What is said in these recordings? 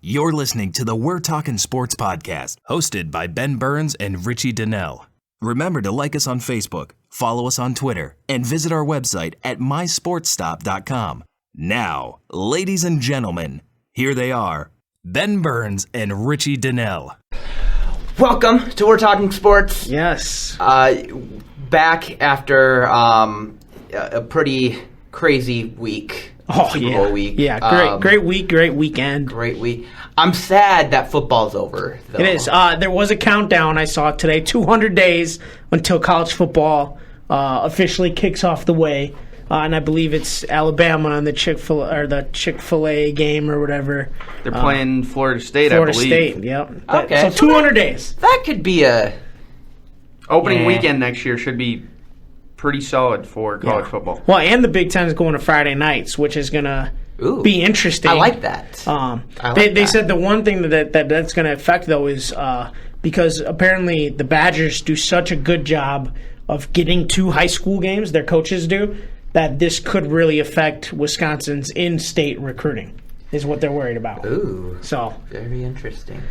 You're listening to the We're Talkin' Sports podcast, hosted by Ben Burns and Richie Donnell. Remember to like us on Facebook, follow us on Twitter, and visit our website at mysportsstop.com. Now, ladies and gentlemen, here they are, Ben Burns and Richie Donnell. Welcome to We're Talking Sports. Yes. Back after a pretty crazy week. Super Bowl week. Yeah, great week, great weekend. Great week. I'm sad that football's over, though. It is. There was a countdown I saw today, 200 days until college football officially kicks off the way. And I believe it's Alabama on the Chick-fil-A game or whatever. They're playing Florida State, I believe. Florida State, yep. Okay. So 200 days. That could be a... Opening weekend next year should be pretty solid for college football. Well, and the Big Ten is going to Friday nights, which is going to be interesting. I like that. They said the one thing that's going to affect, though, is because apparently the Badgers do such a good job of getting to high school games, their coaches do, that this could really affect Wisconsin's in-state recruiting, is what they're worried about. Ooh. So very interesting.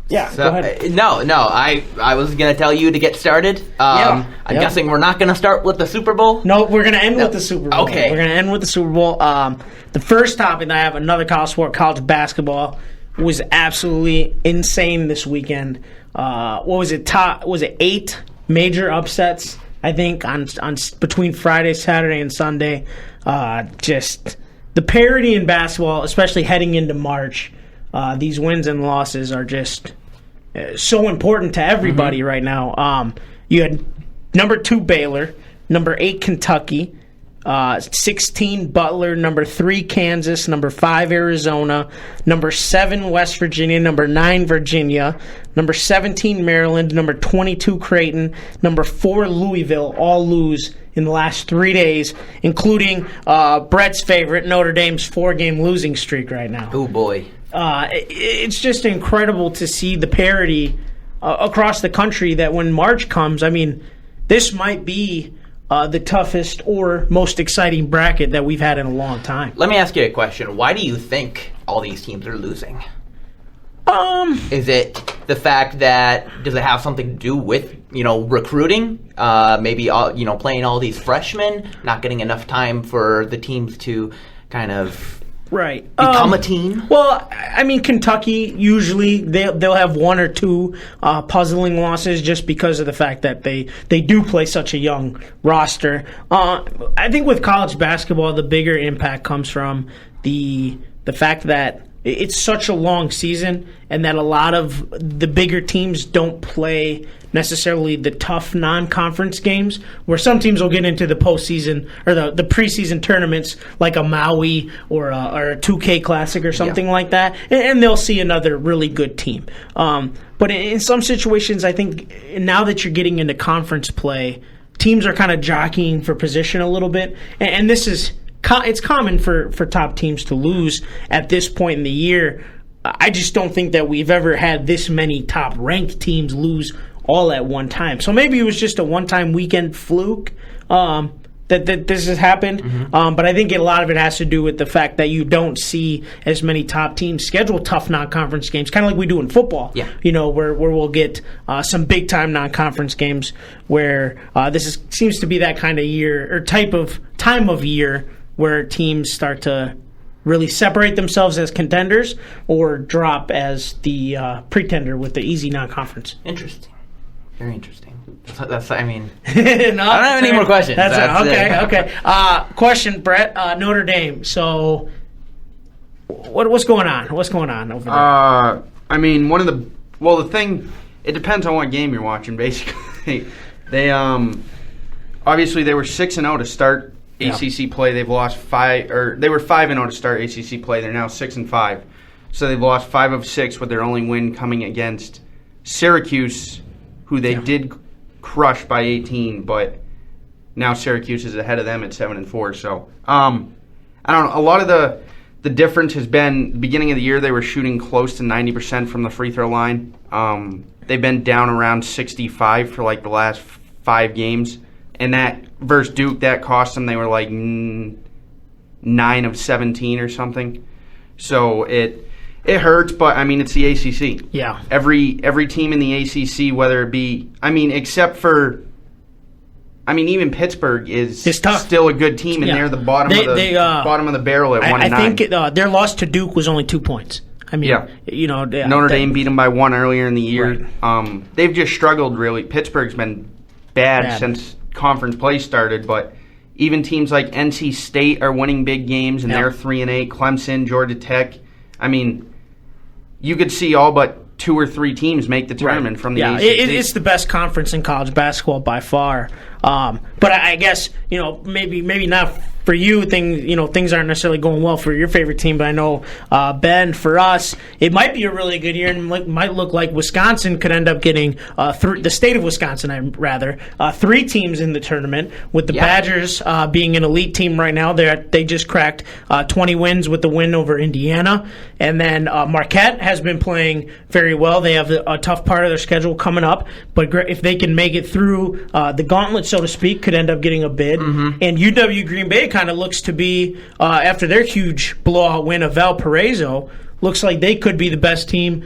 Yeah, so, go ahead. No, I was going to tell you to get started. I'm guessing we're not going to start with the Super Bowl? No, we're going to end with the Super Bowl. Okay. We're going to end with the Super Bowl. The first topic that I have, another college sport, college basketball, was absolutely insane this weekend. What was it? Was it 8 major upsets, I think, on between Friday, Saturday, and Sunday? Just the parity in basketball, especially heading into March, these wins and losses are just so important to everybody right now. You had number 2 Baylor, number 8 Kentucky, 16 Butler, number 3 Kansas, number 5 Arizona, number 7 West Virginia, number 9 Virginia, number 17 Maryland, number 22 Creighton, number 4 Louisville, all lose in the last 3 days, including Brett's favorite, Notre Dame's 4-game losing streak right now. Oh, boy. It's just incredible to see the parity across the country that when March comes, I mean, this might be the toughest or most exciting bracket that we've had in a long time. Let me ask you a question. Why do you think all these teams are losing? Is it the fact that, does it have something to do with, recruiting? Maybe, playing all these freshmen, not getting enough time for the teams to kind of become a team? Well, I mean, Kentucky, usually they'll have 1 or 2 puzzling losses just because of the fact that they do play such a young roster. I think with college basketball, the bigger impact comes from the fact that it's such a long season and that a lot of the bigger teams don't play necessarily the tough non-conference games, where some teams will get into the postseason or the preseason tournaments like a Maui or a 2K Classic or something like that, and they'll see another really good team. But in some situations, I think now that you're getting into conference play, teams are kind of jockeying for position a little bit, and this is it's common for top teams to lose at this point in the year. I just don't think that we've ever had this many top-ranked teams lose all at one time. So maybe it was just a one-time weekend fluke that this has happened. Mm-hmm. But I think a lot of it has to do with the fact that you don't see as many top teams schedule tough non-conference games, kind of like we do in football. Yeah. Where we'll get some big-time non-conference games where seems to be that kind of year or time of year where teams start to really separate themselves as contenders or drop as the pretender with the easy non-conference. Interesting. Very interesting. I mean, no, I don't have any more questions. Okay. Question, Brett. Notre Dame. So, what's going on? What's going on over there? I mean, the thing, it depends on what game you're watching, basically. They obviously they were 6-0 to start ACC play. They've lost 5, or they were 5-0 to start ACC play. They're now 6-5. So they've lost 5 of 6 with their only win coming against Syracuse, who they did crush by 18, but now Syracuse is ahead of them at 7-4. So I don't know. A lot of the difference has been, beginning of the year they were shooting close to 90% from the free throw line. They've been down around 65 for like the last 5 games. And that versus Duke, that cost them. They were like 9 of 17 or something. So It hurts, but I mean it's the ACC. Yeah. Every team in the ACC, whether it be, except for, even Pittsburgh is still a good team, and they're the bottom of the barrel at 1-9. I think their loss to Duke was only 2 points. Notre Dame beat them by 1 earlier in the year. Right. They've just struggled really. Pittsburgh's been bad since conference play started, but even teams like NC State are winning big games, and they're 3-8. Clemson, Georgia Tech. You could see all but 2 or 3 teams make the tournament from the ACC. It's the best conference in college basketball by far. But I guess maybe not for you. Things aren't necessarily going well for your favorite team. But I know Ben, for us, it might be a really good year, and might look like Wisconsin could end up getting the state of Wisconsin, 3 teams in the tournament. With the Badgers being an elite team right now, they just cracked 20 wins with the win over Indiana, and then Marquette has been playing very well. They have a tough part of their schedule coming up, but if they can make it through the gauntlet, so to speak, could end up getting a bid. Mm-hmm. And UW Green Bay kind of looks to be, after their huge blowout win of Valparaiso, looks like they could be the best team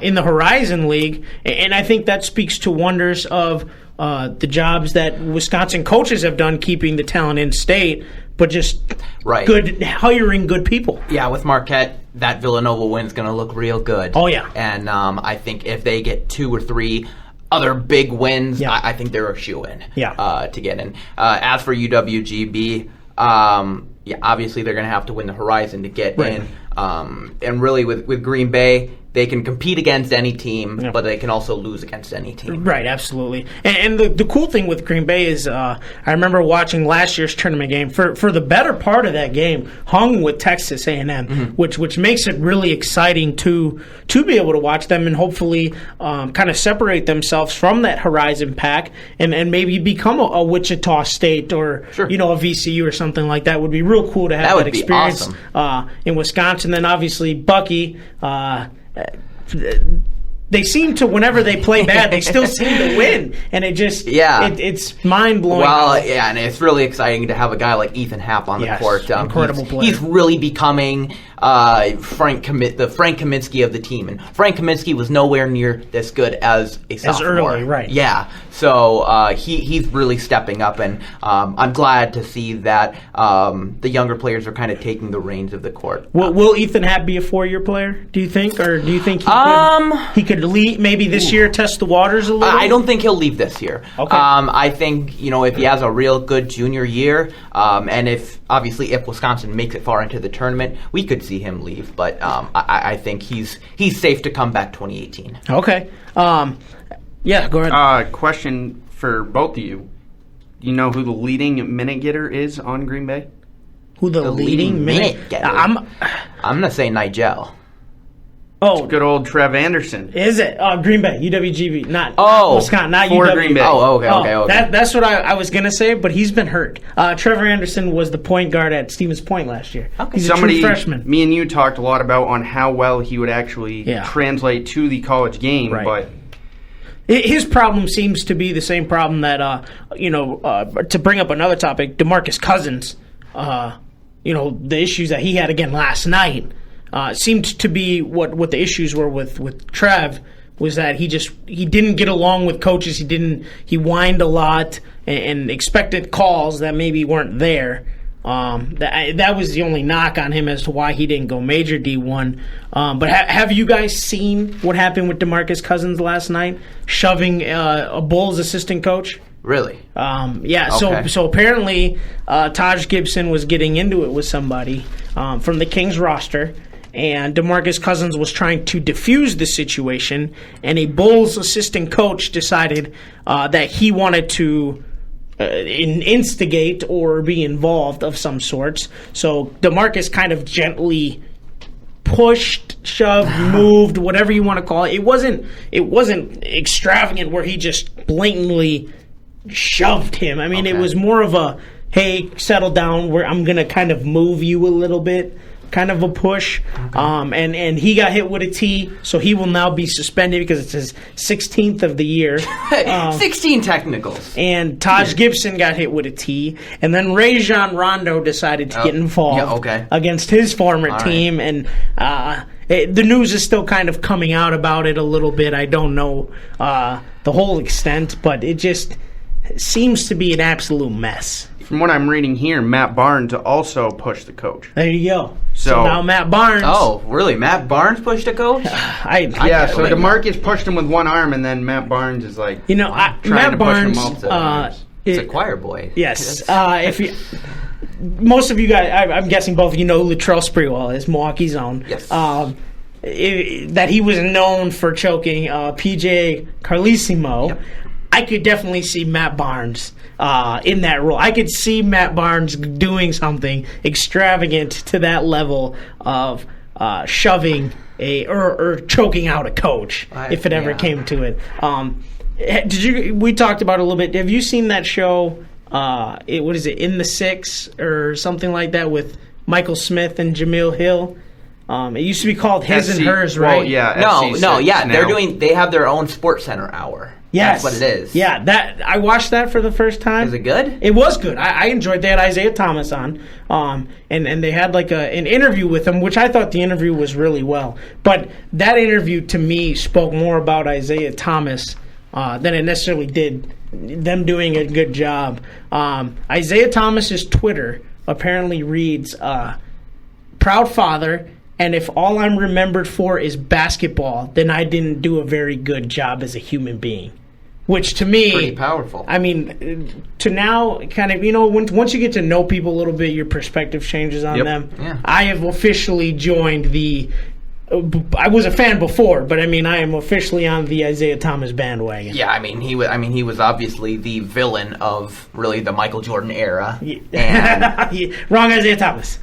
in the Horizon League. And I think that speaks to wonders of the jobs that Wisconsin coaches have done keeping the talent in state, but just hiring good people. Yeah, with Marquette, that Villanova win's going to look real good. Oh, yeah. And I think if they get 2 or 3 other big wins, I think they're a shoo-in to get in. As for UWGB, obviously they're going to have to win the Horizon to get in. And really with Green Bay, they can compete against any team, but they can also lose against any team. Right, absolutely. And the cool thing with Green Bay is I remember watching last year's tournament game. For the better part of that game, hung with Texas A&M, which makes it really exciting to be able to watch them and hopefully kind of separate themselves from that Horizon pack and maybe become a Wichita State or a VCU or something like that. Would be real cool to have that experience in Wisconsin. Then obviously Bucky. They seem to, whenever they play bad, they still seem to win, and it just it's mind blowing. Well, and it's really exciting to have a guy like Ethan Happ on the court. Incredible player. He's really becoming the Frank Kaminsky of the team, and Frank Kaminsky was nowhere near this good as a sophomore. As early, right? Yeah, so he's really stepping up, and I'm glad to see that the younger players are kind of taking the reins of the court. Will Ethan Happ be a 4-year player? Do you think, or do you think he could leave maybe this year, test the waters a little? I don't think he'll leave this year. Okay. I think if he has a real good junior year, and if Wisconsin makes it far into the tournament, we could see him leave. But I think he's safe to come back 2018. Okay. Go ahead. Question for both of you. Do you know who the leading minute getter is on Green Bay? Who the leading minute getter? I'm going to say Nigel. Oh, good old Trev Anderson. Is it? Green Bay, UWGB, not Wisconsin, not for UW. Green Bay. Oh, okay. That's what I was going to say, but he's been hurt. Trevor Anderson was the point guard at Stevens Point last year. Okay. He's a true freshman. Me and you talked a lot about on how well he would actually translate to the college game, but his problem seems to be the same problem that to bring up another topic, DeMarcus Cousins. The issues that he had again last night. Seemed to be what the issues were with Trev was that he didn't get along with coaches. He whined a lot and expected calls that maybe weren't there. That was the only knock on him as to why he didn't go major D1. But have you guys seen what happened with DeMarcus Cousins last night, shoving a Bulls assistant coach? Really? Okay. So apparently Taj Gibson was getting into it with somebody from the Kings roster. And DeMarcus Cousins was trying to defuse the situation, and a Bulls assistant coach decided that he wanted to instigate or be involved of some sorts. So DeMarcus kind of gently pushed, shoved, moved, whatever you want to call it. It wasn't extravagant where he just blatantly shoved him. I mean, It was more of a, hey, settle down, where I'm going to kind of move you a little bit. Kind of a push, and he got hit with a tee, so he will now be suspended because it's his 16th of the year. 16 technicals. And Taj Gibson got hit with a tee, and then Rajon Rondo decided to get involved against his former team, and The news is still kind of coming out about it a little bit. I don't know the whole extent, but it just seems to be an absolute mess. From what I'm reading here, Matt Barnes also pushed the coach. There you go. So now Matt Barnes. Oh, really? Matt Barnes pushed a coach? So DeMarcus pushed him with one arm, and then Matt Barnes is like, trying Matt to Barnes. push him up. It's a choir boy. Yes. If you, most of you guys, I'm guessing both of you know who Latrell Sprewell is, Milwaukee's own. Yes. That he was known for choking PJ Carlesimo. Yep. I could definitely see Matt Barnes in that role. I could see Matt Barnes doing something extravagant to that level of shoving or choking out a coach if it ever came to it. We talked about it a little bit. Have you seen that show? What is it? In the Six or something like that with Michael Smith and Jameel Hill. It used to be called His and Hers, right? Well, yeah. No, yeah. Now. They have their own Sports Center hour. Yes. That's what it is. Yeah, I watched that for the first time. Was it good? It was good. I enjoyed. They had Isaiah Thomas on, and they had like an interview with him, which I thought the interview was really well. But that interview to me spoke more about Isaiah Thomas than it necessarily did them doing a good job. Isaiah Thomas's Twitter apparently reads, "Proud father. And if all I'm remembered for is basketball, then I didn't do a very good job as a human being." Which to me, pretty powerful. I mean, to now kind of, once you get to know people a little bit, your perspective changes on them. Yeah. I have officially joined I was a fan before, but I mean, I am officially on the Isaiah Thomas bandwagon. Yeah, he was obviously the villain of really the Michael Jordan era. Wrong Isaiah Thomas.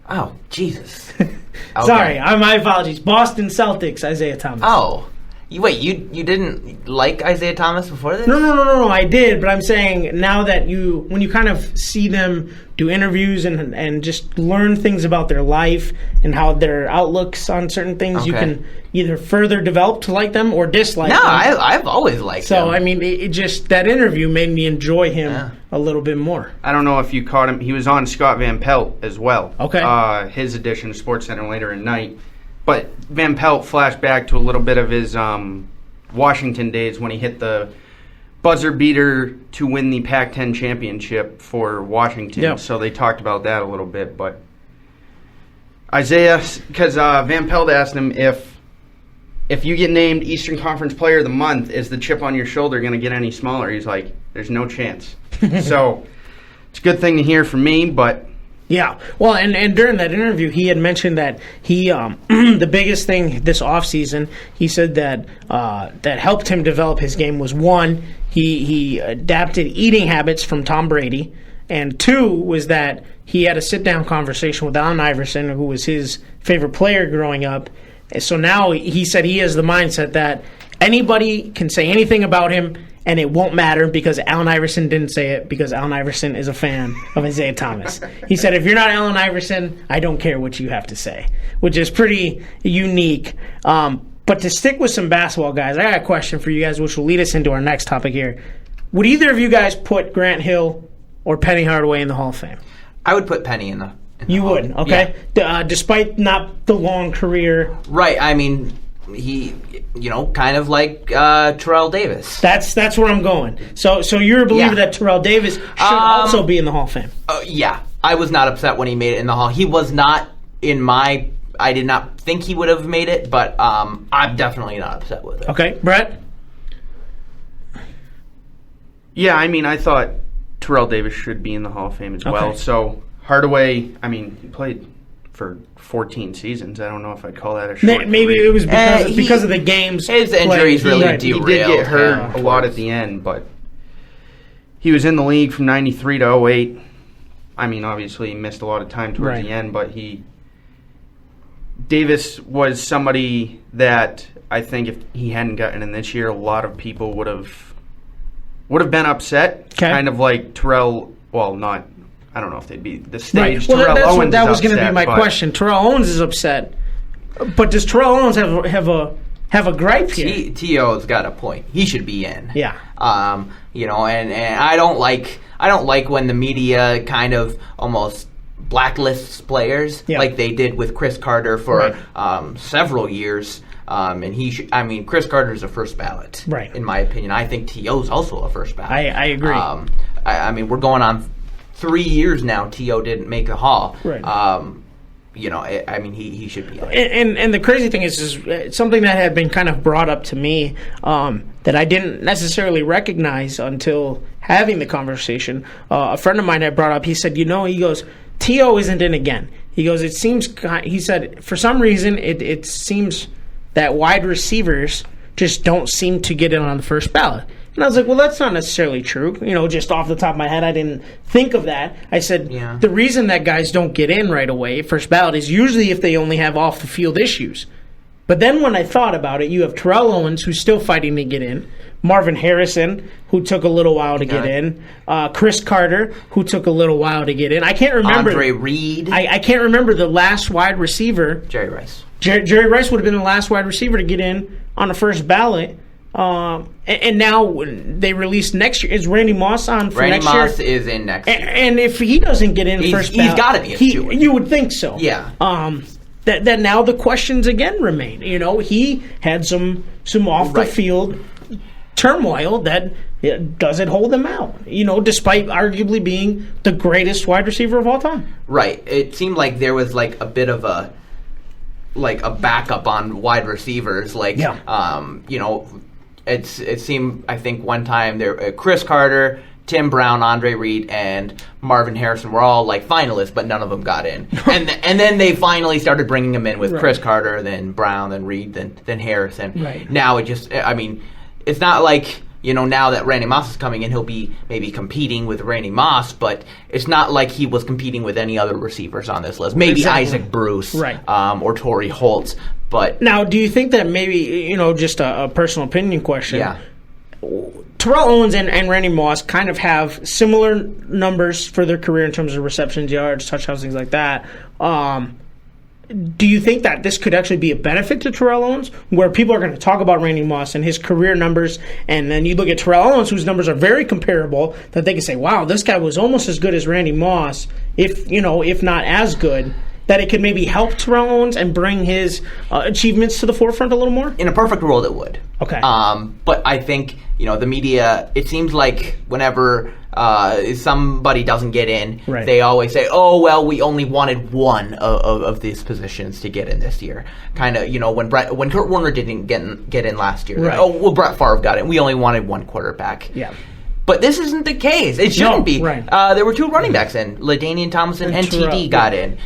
Oh, Jesus. Okay. Sorry, my apologies. Boston Celtics, Isaiah Thomas. Oh. Wait, you didn't like Isaiah Thomas before this? No, I did, but I'm saying now that when you kind of see them do interviews and just learn things about their life and how their outlooks on certain things, you can either further develop to like them or dislike them. No, I've always liked him. So, I mean, it just, that interview made me enjoy him a little bit more. I don't know if you caught him. He was on Scott Van Pelt as well. Okay. His edition of SportsCenter later at night. But Van Pelt flashed back to a little bit of his Washington days when he hit the buzzer beater to win the Pac-10 championship for Washington. Yep. So they talked about that a little bit. But Isaiah, because Van Pelt asked him if you get named Eastern Conference Player of the Month, is the chip on your shoulder going to get any smaller? He's like, there's no chance. So it's a good thing to hear from me, but... Yeah, well, and during that interview, he had mentioned that he the biggest thing this offseason, he said that that helped him develop his game was, one, he adapted eating habits from Tom Brady, and two was that he had a sit-down conversation with Allen Iverson, who was his favorite player growing up. So now he said he has the mindset that anybody can say anything about him, and it won't matter because Allen Iverson didn't say it, because Allen Iverson is a fan of Isaiah Thomas. He said, if you're not Allen Iverson, I don't care what you have to say, which is pretty unique. But to stick with some basketball, guys, I got a question for you guys, which will lead us into our next topic here. Would either of you guys put Grant Hill or Penny Hardaway in the Hall of Fame? I would put Penny in the You Hall. would, okay? Yeah. Despite not the long career. Right, I mean... He, kind of like Terrell Davis. That's where I'm going. So you're a believer that Terrell Davis should also be in the Hall of Fame? Yeah. I was not upset when he made it in the Hall. He was not in my... I did not think he would have made it, but I'm definitely not upset with it. Okay. Brett? Yeah, I mean, I thought Terrell Davis should be in the Hall of Fame as well. So Hardaway, I mean, he played for 14 seasons. I don't know if I'd call that a short Maybe career. it was because of the games. His injuries really derailed. He did get hurt a lot at the end, but he was in the league from 93 to 08. I mean, obviously he missed a lot of time towards the end, but Davis was somebody that I think if he hadn't gotten in this year, a lot of people would have been upset. Okay. Kind of like Terrell, well, not... I don't know if they'd be the stage. Right. Well, Terrell Owens that was going to be my question. Terrell Owens is upset, but does Terrell Owens have a gripe here? T.O.'s got a point. He should be in. Yeah. And I don't like when the media kind of almost blacklists players like they did with Chris Carter for several years. And Chris Carter's a first ballot, in my opinion. I think T.O.'s also a first ballot. I agree. We're going on 3 years now. T.O. didn't make a Hall. Right. He should be. And the crazy thing is something that had been kind of brought up to me that I didn't necessarily recognize until having the conversation. A friend of mine had brought up. He said, he goes, T.O. isn't in again. He goes, he said, for some reason it seems that wide receivers just don't seem to get in on the first ballot. And I was like, well, that's not necessarily true. Just off the top of my head, I didn't think of that. I said, the reason that guys don't get in right away, first ballot, is usually if they only have off-the-field issues. But then when I thought about it, you have Terrell Owens, who's still fighting to get in, Marvin Harrison, who took a little while to get in, Chris Carter, who took a little while to get in. I can't remember. Andre Reed. I can't remember the last wide receiver. Jerry Rice. Jerry Rice would have been the last wide receiver to get in on the first ballot. And now they released next year. Is Randy Moss on for next year? Randy Moss is in next year. And if he doesn't get in first ballot, he's got to be a steward. You would think so. Yeah. That now the questions again remain. He had some off the field turmoil that does it hold him out. Despite arguably being the greatest wide receiver of all time. Right. It seemed like there was a bit of a backup on wide receivers. It seemed, I think, one time there Chris Carter, Tim Brown, Andre Reed, and Marvin Harrison were all finalists, but none of them got in. and then they finally started bringing them in with Chris Carter, then Brown, then Reed, then Harrison. Right. Now it's not like now that Randy Moss is coming in, he'll be maybe competing with Randy Moss, but it's not like he was competing with any other receivers on this list. Maybe Isaac Bruce, or Torrey Holt. But now, do you think that maybe, just a personal opinion question? Yeah. Terrell Owens and Randy Moss kind of have similar numbers for their career in terms of receptions, yards, touchdowns, things like that. Do you think that this could actually be a benefit to Terrell Owens, where people are going to talk about Randy Moss and his career numbers, and then you look at Terrell Owens, whose numbers are very comparable, that they can say, wow, this guy was almost as good as Randy Moss, if not as good, that it could maybe help Terrell Owens and bring his achievements to the forefront a little more? In a perfect world, it would. Okay. But I think, the media, it seems like whenever somebody doesn't get in, they always say, oh, well, we only wanted one of these positions to get in this year. Kind of, when Kurt Warner didn't get in last year. Right. Oh, well, Brett Favre got in. We only wanted one quarterback. Yeah. But this isn't the case. It shouldn't be. Right. There were two running backs in. LaDainian Tomlinson and TD got in.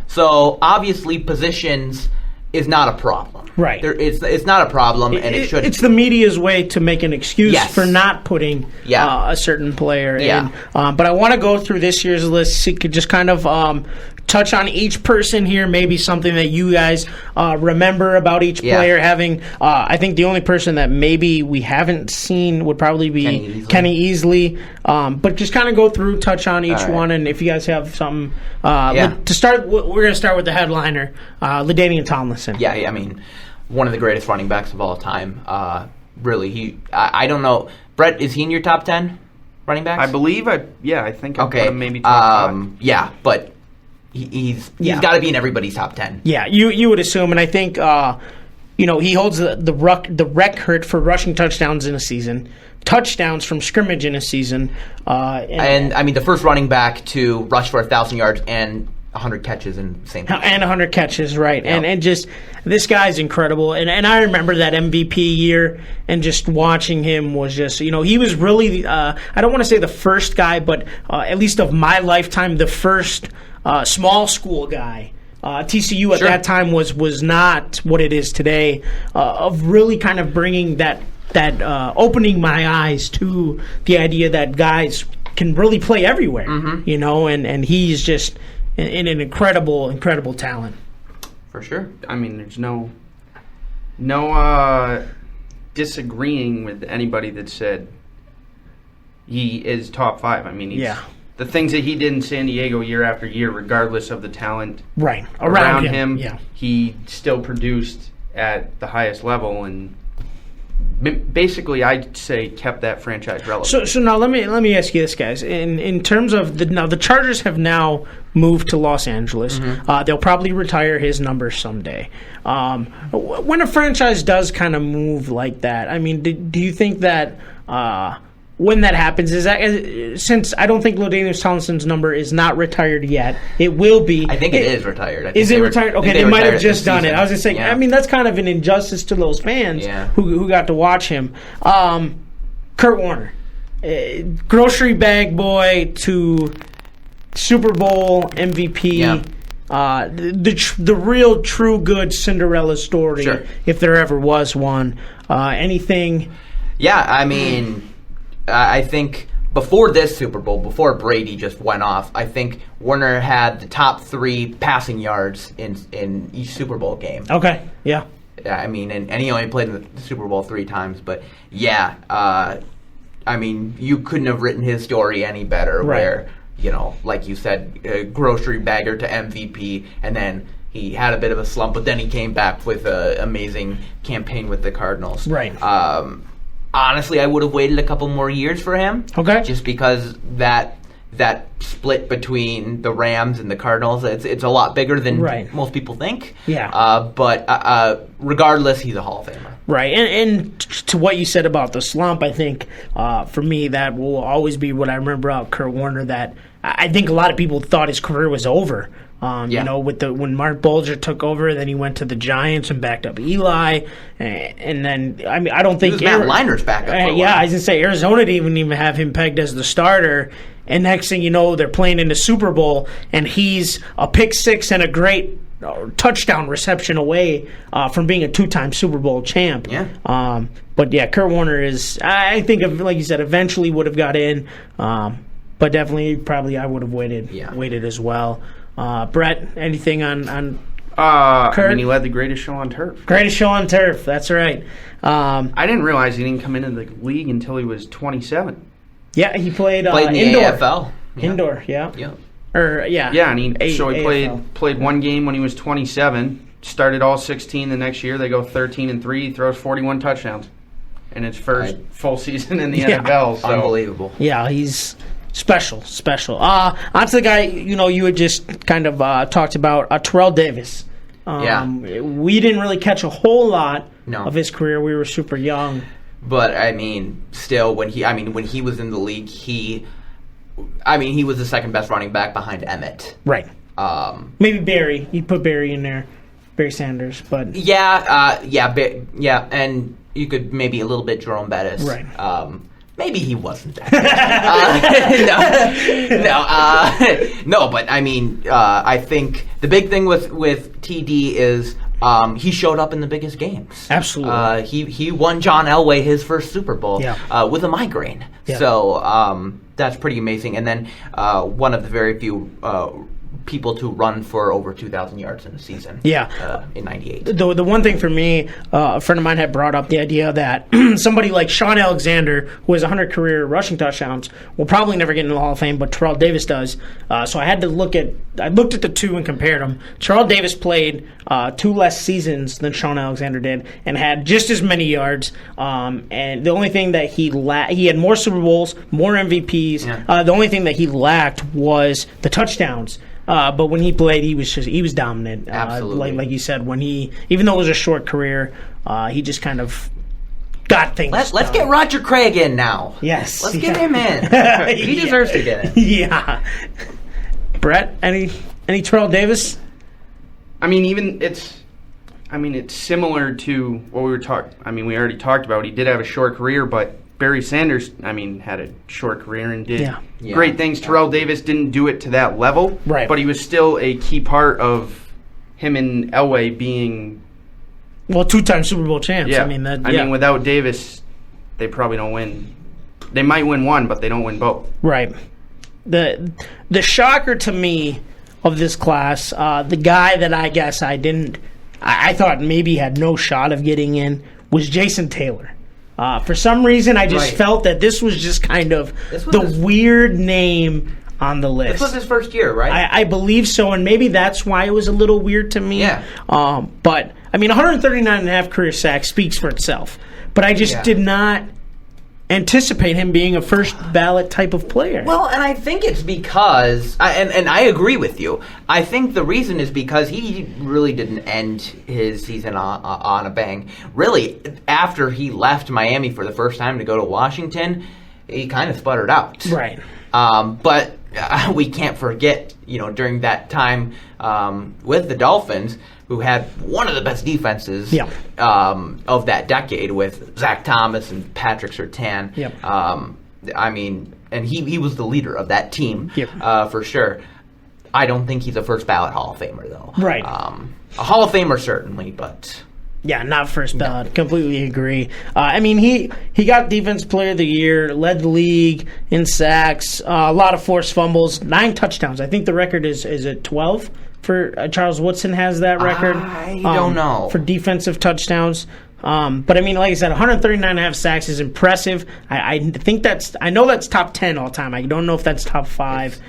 So obviously positions is not a problem. Right. It's not a problem, and it shouldn't. It's the media's way to make an excuse for not putting a certain player in. But I want to go through this year's list so you could just kind of touch on each person here, maybe something that you guys remember about each player having. I think the only person that maybe we haven't seen would probably be Kenny Easley. But just kind of go through, touch on each one, and if you guys have something. To start, we're going to start with the headliner, LaDainian Tomlinson. Yeah, one of the greatest running backs of all time. Really, I don't know. Brett, is he in your top 10 running backs? I believe, I think I put him maybe top 5. Yeah, but he's got to be in everybody's top 10. Yeah, you would assume, and I think he holds the record for rushing touchdowns in a season, touchdowns from scrimmage in a season, and I mean the first running back to rush for 1,000 yards and 100 catches in the same season. And 100 catches, right. Yep. And just, this guy's incredible. And I remember that MVP year, and just watching him was just, he was really, I don't want to say the first guy, but at least of my lifetime, the first small school guy. TCU at that time was not what it is today, of really kind of bringing that opening my eyes to the idea that guys can really play everywhere, and he's just an incredible talent. For sure. I mean, there's no disagreeing with anybody that said he is top 5. I mean, the things that he did in San Diego year after year, regardless of the talent around him, he still produced at the highest level, and basically, I'd say kept that franchise relevant. So now let me ask you this, guys. In terms of the Chargers have now moved to Los Angeles. They'll probably retire his number someday. When a franchise does kind of move like that, I mean, do you think that when that happens, is that since I don't think LaDainian Tomlinson's number is not retired yet, it will be. I think it is retired. Is it retired? Okay, they might have just done it. I was just saying. Yeah. I mean, that's kind of an injustice to those fans who got to watch him. Kurt Warner, grocery bag boy to Super Bowl MVP. Yeah. The real true good Cinderella story, Sure. if there ever was one. Anything? Yeah, I mean, I think before this Super Bowl, before Brady just went off, I think Warner had the top 3 passing yards in each Super Bowl game. Okay, yeah. I mean, and he only played in the Super Bowl 3 times, but yeah, I mean, you couldn't have written his story any better. Right. Where, you know, like you said, grocery bagger to MVP, and then he had a bit of a slump, but then he came back with an amazing campaign with the Cardinals. Right. Honestly, I would have waited a couple more years for him. Okay. Just because that split between the Rams and the Cardinals, it's a lot bigger than most people think. Yeah. But regardless, he's a Hall of Famer. Right. And to what you said about the slump, I think for me that will always be what I remember about Kurt Warner, that I think a lot of people thought his career was over. You know, when Mark Bulger took over, then he went to the Giants and backed up Eli, and then I mean I don't think Matt Leiner's backup. I was gonna say Arizona didn't even have him pegged as the starter, and next thing you know they're playing in the Super Bowl, and he's a pick six and a great touchdown reception away from being a 2-time Super Bowl champ. Yeah. But yeah, Kurt Warner is, I think, like you said, eventually would have got in, but definitely probably I would have waited as well. Brett, anything on Kurt? I mean, he led the greatest show on turf. Greatest show on turf, that's right. I didn't realize he didn't come into the league until he was 27. Yeah, he played in the indoor. AFL. Yeah. Indoor, yeah. Yeah. Yeah, and he played one game when he was 27, started all 16 the next year. They go 13-3, he throws 41 touchdowns in his first full season in the NFL. So. Unbelievable. Yeah, he's special. On to the guy, you had just kind of talked about, Terrell Davis. We didn't really catch a whole lot of his career. We were super young. But, I mean, still, when he was in the league, he was the second best running back behind Emmett. Right. Maybe Barry. You'd put Barry in there. Barry Sanders, but... Yeah, and you could maybe a little bit Jerome Bettis. Right. Maybe he wasn't that good. No, but I mean, I think the big thing with TD is he showed up in the biggest games. Absolutely. He won John Elway his first Super Bowl with a migraine. Yeah. So that's pretty amazing. And then one of the very few people to run for over 2,000 yards in a season. Yeah. In '98. The one thing for me, a friend of mine had brought up the idea that somebody like Sean Alexander, who has 100 career rushing touchdowns, will probably never get into the Hall of Fame, but Terrell Davis does. So I looked at the two and compared them. Terrell Davis played 2 less seasons than Sean Alexander did and had just as many yards. And the only thing that he had more Super Bowls, more MVPs. Yeah. The only thing that he lacked was the touchdowns. But when he played, he was dominant. Absolutely. Like you said, even though it was a short career, he just kind of got things. Let's get Roger Craig in now. Yes, let's get him in. He deserves to get in. Yeah. Brett, any Terrell Davis? I mean, it's similar to what we were talking. I mean, we already talked about. He did have a short career, but Barry Sanders, had a short career and did great things. Terrell Davis didn't do it to that level, right? But he was still a key part of him and Elway being 2-time Super Bowl champs. Yeah. I mean, without Davis, they probably don't win. They might win one, but they don't win both. Right. The shocker to me of this class, the guy that I guess I thought maybe had no shot of getting in was Jason Taylor. For some reason, I just felt that this was just kind of the weird name on the list. This was his first year, right? I believe so, and maybe that's why it was a little weird to me. Yeah. But I mean, 139.5 career sacks speaks for itself. But I just did not anticipate him being a first ballot type of player. Well, and I think it's because, and I agree with you, I think the reason is because he really didn't end his season on a bang. Really, after he left Miami for the first time to go to Washington, he kind of sputtered out. Right. But we can't forget, during that time with the Dolphins, who had one of the best defenses of that decade with Zach Thomas and Patrick Surtain. Yep. I mean, and he was the leader of that team for sure. I don't think he's a first ballot Hall of Famer, though. Right. A Hall of Famer, certainly, but... Yeah, not first ballot. Completely agree. I mean, he got Defensive Player of the Year, led the league in sacks, a lot of forced fumbles, 9 touchdowns. I think the record is it 12? For Charles Woodson has that record. I don't know. For defensive touchdowns. But I mean, like I said, 139.5 sacks is impressive. I think I know that's top 10 all time. I don't know if that's top 5.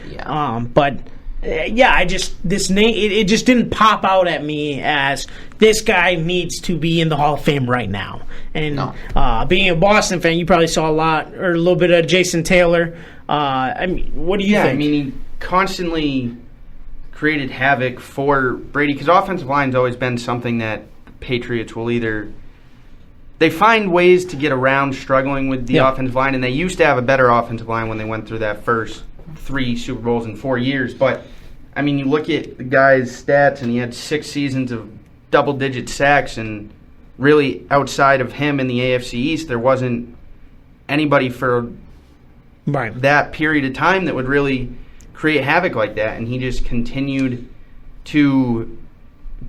But this name, it just didn't pop out at me as this guy needs to be in the Hall of Fame right now. And being a Boston fan, you probably saw a little bit of Jason Taylor. I mean, what do you think? I mean, he constantly created havoc for Brady, because offensive line's always been something that the Patriots will they find ways to get around struggling with the offensive line, and they used to have a better offensive line when they went through that first 3 Super Bowls in 4 years. But, I mean, you look at the guy's stats, and he had 6 seasons of double-digit sacks, and really outside of him in the AFC East, there wasn't anybody for that period of time that would really create havoc like that, and he just continued to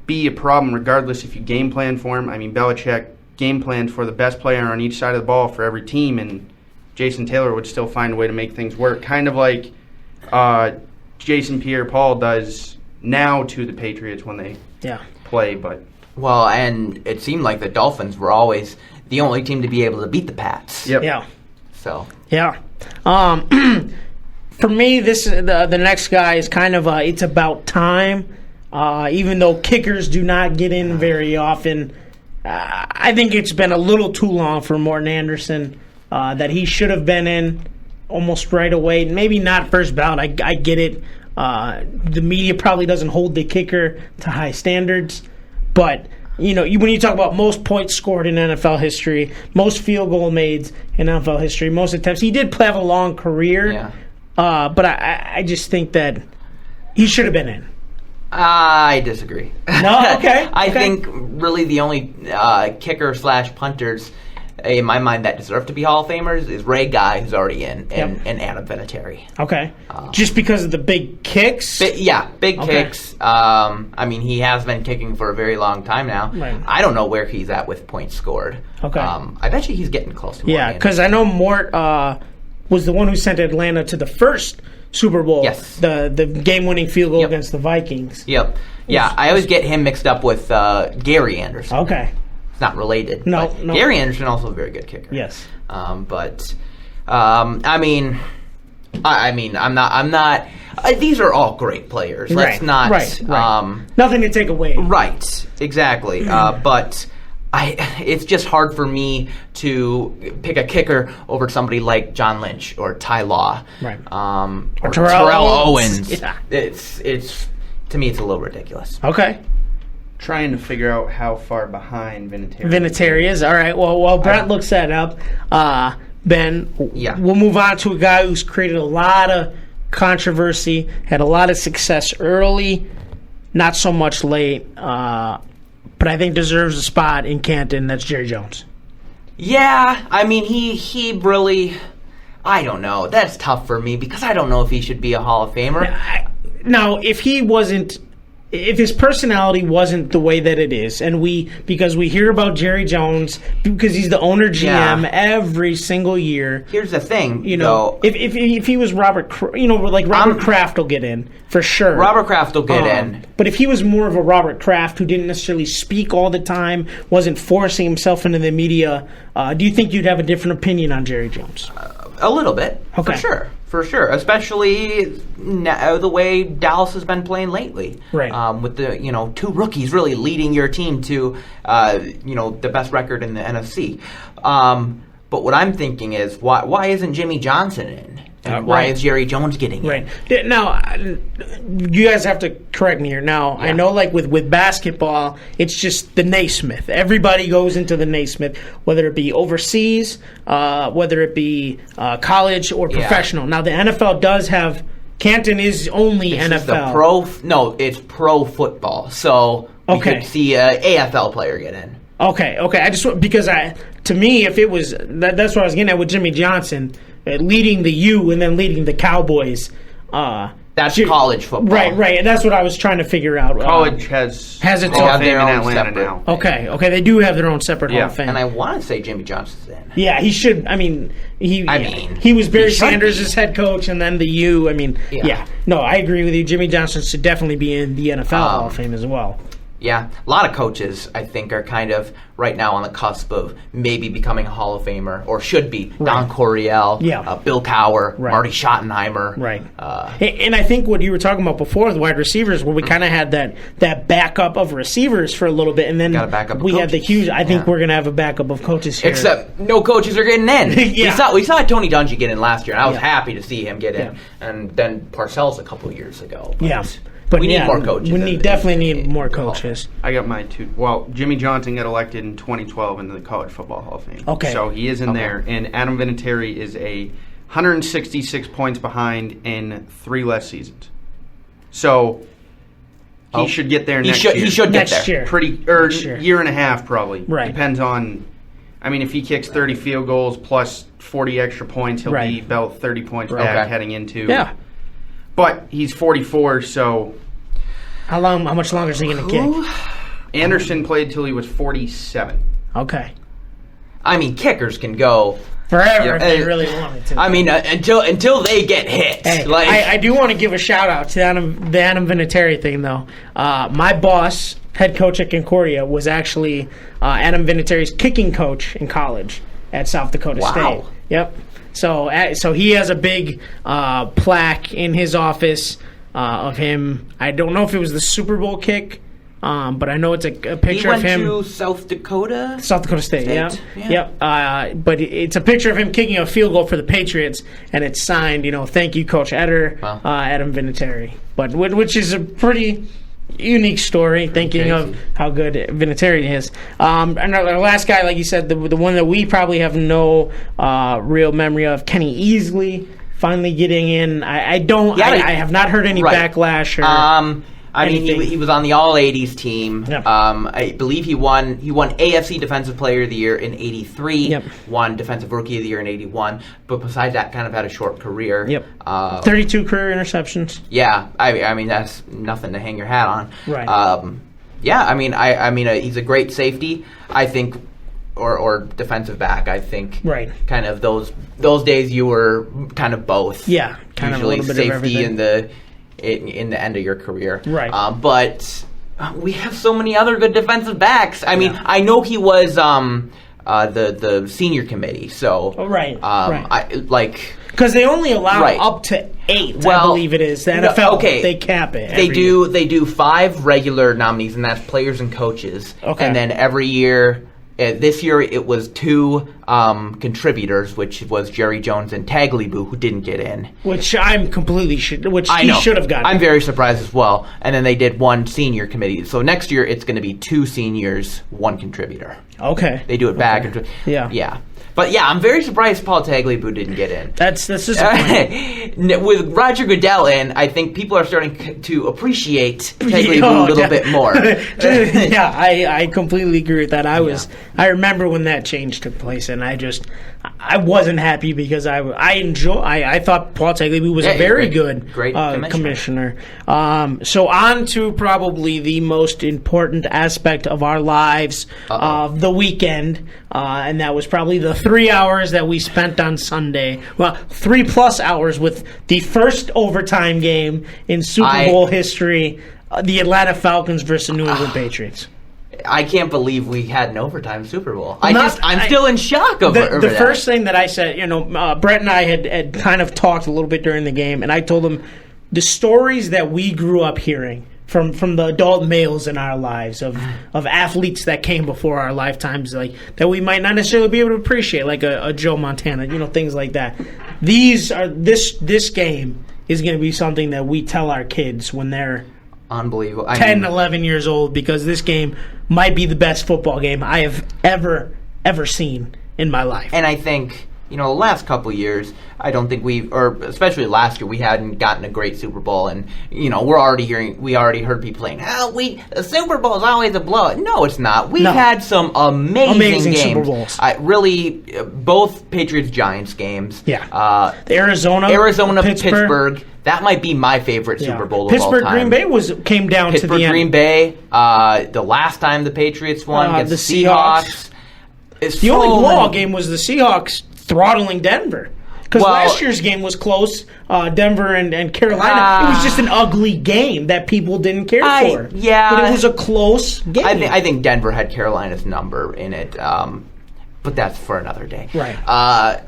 be a problem regardless if you game plan for him. I mean, Belichick game planned for the best player on each side of the ball for every team, and Jason Taylor would still find a way to make things work, kind of like Jason Pierre-Paul does now to the Patriots when they play. But well, and it seemed like the Dolphins were always the only team to be able to beat the Pats. Yep. Yeah. So. Yeah. For me, the next guy is kind of it's about time. Even though kickers do not get in very often, I think it's been a little too long for Morton Anderson. That he should have been in almost right away. Maybe not first ballot. I get it. The media probably doesn't hold the kicker to high standards, but when you talk about most points scored in NFL history, most field goal made in NFL history, most attempts, he did have a long career. Yeah. But I just think that he should have been in. I disagree. No? Okay. I think really the only kicker/punters in my mind that deserve to be Hall of Famers is Ray Guy, who's already in, and Adam Vinatieri. Okay. Just because of the big kicks? Big kicks. I mean, he has been kicking for a very long time now. Right. I don't know where he's at with points scored. Okay. I bet you he's getting close to Mort. Yeah, because I know Mort was the one who sent Atlanta to the first Super Bowl. Yes. The game-winning field goal against the Vikings. Yep. Yeah, I always get him mixed up with Gary Anderson. Okay. It's not related. No. Gary Anderson also a very good kicker. Yes. But I mean, I'm not. These are all great players. Let's not. Right. Nothing to take away. Right. Exactly. But it's just hard for me to pick a kicker over somebody like John Lynch or Ty Law, right? Or Terrell Owens. Yeah. It's to me, it's a little ridiculous. Okay. Trying to figure out how far behind Vinatieri is. All right. Well, while Brett looks that up, Ben, we'll move on to a guy who's created a lot of controversy, had a lot of success early, not so much late, but I think deserves a spot in Canton. That's Jerry Jones. Yeah, I mean, he really, I don't know. That's tough for me because I don't know if he should be a Hall of Famer. Now, if his personality wasn't the way that it is, and because we hear about Jerry Jones because he's the owner GM every single year. Here's the thing, if he was Robert Kraft will get in for sure. Robert Kraft will get in, but if he was more of a Robert Kraft who didn't necessarily speak all the time, wasn't forcing himself into the media, do you think you'd have a different opinion on Jerry Jones? A little bit, Okay. for sure. Especially now, the way Dallas has been playing lately, Right. With the 2 rookies really leading your team to the best record in the NFC. But what I'm thinking is, why isn't Jimmy Johnson in? And why is Jerry Jones getting in? Right. Now, you guys have to correct me here. Now, I know, like, with basketball, it's just the Naismith. Everybody goes into the Naismith, whether it be overseas, whether it be college or professional. Now, the NFL does have – Canton is only NFL. It's pro football. So you could see an AFL player get in. Okay. I just – because to me, if it was – that's what I was getting at with Jimmy Johnson – leading the U and then leading the Cowboys. That's college football. Right. And that's what I was trying to figure out. College has its Hall own of Fame in own Atlanta separate. now. Okay, they do have their own separate Hall of Fame. And I want to say Jimmy Johnson's in. Yeah, he should. I mean, he was Barry Sanders' head coach, and then the U. I mean, No, I agree with you. Jimmy Johnson should definitely be in the NFL Hall of Fame as well. Yeah, a lot of coaches, I think, are kind of right now on the cusp of maybe becoming a Hall of Famer, or should be. Right. Don Coryell, Bill Cowher, Marty Schottenheimer. Right. And I think what you were talking about before, the wide receivers, where we kind of had that backup of receivers for a little bit, and then we had the huge. I think we're going to have a backup of coaches here. Except no coaches are getting in. We saw Tony Dungy get in last year, and I was happy to see him get in. And then Parcells a couple years ago. But we need more coaches. We definitely need more coaches. I got my 2. Well, Jimmy Johnson got elected in 2012 into the College Football Hall of Fame. Okay. So he is in there. And Adam Vinatieri is 166 points behind in 3 less seasons. So he should get there next year. He should get next there. Year. Year and a half probably. Right. Depends on... I mean, if he kicks 30 field goals plus 40 extra points, he'll be about 30 points back heading into... Yeah. But he's 44, so... How much longer is he going to kick? Anderson played till he was 47. Okay. I mean, kickers can go... forever if they really wanted to. I mean, until they get hit. Hey, I do want to give a shout-out to the Adam Vinatieri thing, though. My boss, head coach at Concordia, was actually Adam Vinatieri's kicking coach in college at South Dakota State. Yep. So he has a big plaque in his office of him. I don't know if it was the Super Bowl kick, but I know it's a picture of him. He went to South Dakota State. Yep. But it's a picture of him kicking a field goal for the Patriots, and it's signed, thank you, Coach Eder, Adam Vinatieri. But which is a pretty unique story, thinking of how good Vinatieri is. And our last guy, like you said, the one that we probably have no real memory of, Kenny Easley, finally getting in. I have not heard any backlash or I mean, he was on the All-80s team. Yep. I believe he won AFC Defensive Player of the Year in '83. Yep. Won Defensive Rookie of the Year in '81. But besides that, kind of had a short career. Yep. 32 career interceptions. Yeah, I mean that's nothing to hang your hat on. Right. I mean, he's a great safety. I think. Or defensive back, I think. Right. Kind of those days you were kind of both. Yeah. Kind usually of a little bit safety of everything. in the end of your career. Right. But we have so many other good defensive backs. I mean, I know he was the senior committee, so right. Because they only allow up to 8, I believe it is. The NFL, they cap it. They do 5 regular nominees, and that's players and coaches. Okay. And then every year, this year it was 2 contributors, which was Jerry Jones and Tagliabue, who didn't get in. Which I'm completely he should have gotten. I'm very surprised as well. And then they did 1 senior committee. So next year it's going to be 2 seniors, 1 contributor. Okay. They do it back. Yeah. But yeah, I'm very surprised Paul Tagliabue didn't get in. That's disappointing. With Roger Goodell in, I think people are starting to appreciate Tagliabue a little bit more. Yeah, I completely agree with that. I remember when that change took place, and I wasn't happy because I thought Paul Tagliabue was a very good commissioner. So on to probably the most important aspect of our lives of the weekend, and that was probably the 3 hours that we spent on Sunday. Well, 3+ hours with the first overtime game in Super Bowl history, the Atlanta Falcons versus New England Patriots. I can't believe we had an overtime Super Bowl. I'm still in shock over the that. first thing that I said, Brett and I had kind of talked a little bit during the game, and I told him the stories that we grew up hearing from the adult males in our lives of athletes that came before our lifetimes, like that we might not necessarily be able to appreciate, like a Joe Montana, things like that. This game is going to be something that we tell our kids when they're unbelievable 11 years old, because this game might be the best football game I have ever seen in my life. And I think, the last couple of years, I don't think especially last year, we hadn't gotten a great Super Bowl. And, we already heard people saying, the Super Bowl is always a blowout. No, it's not. We've had some amazing games. Super Bowls. Both Patriots-Giants games. Yeah. The Pittsburgh. That might be my favorite Super Bowl of all time. Pittsburgh-Green Bay came down to the end. Pittsburgh-Green Bay, the last time the Patriots won against the Seahawks. The only blowout game was the Seahawks throttling Denver. Because last year's game was close, Denver and Carolina. It was just an ugly game that people didn't care for. Yeah. But it was a close game. I think Denver had Carolina's number in it, but that's for another day. Right.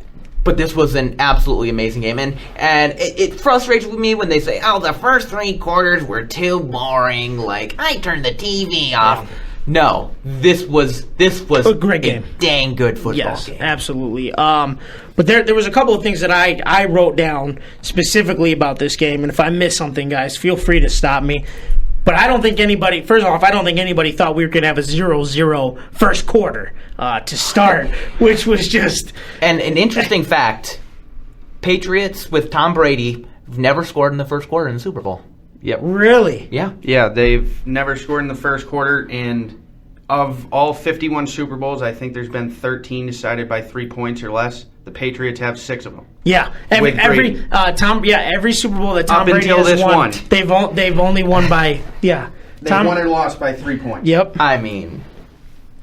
But this was an absolutely amazing game, and it frustrates me when they say, the first 3 quarters were too boring, like, I turned the TV off. Yeah. No, this was a great game. Dang good football game. Yes, absolutely. But there was a couple of things that I wrote down specifically about this game, and if I miss something, guys, feel free to stop me. But I don't think anybody thought we were going to have a 0-0 first quarter to start, which was just... And an interesting fact, Patriots with Tom Brady have never scored in the first quarter in the Super Bowl. Yep. Really? Yeah. Yeah, they've never scored in the first quarter, and of all 51 Super Bowls, I think there's been 13 decided by 3 points or less. The Patriots have 6 of them. Yeah, every Super Bowl that Tom Brady has won, they've only won by They won or lost by 3 points. Yep. I mean,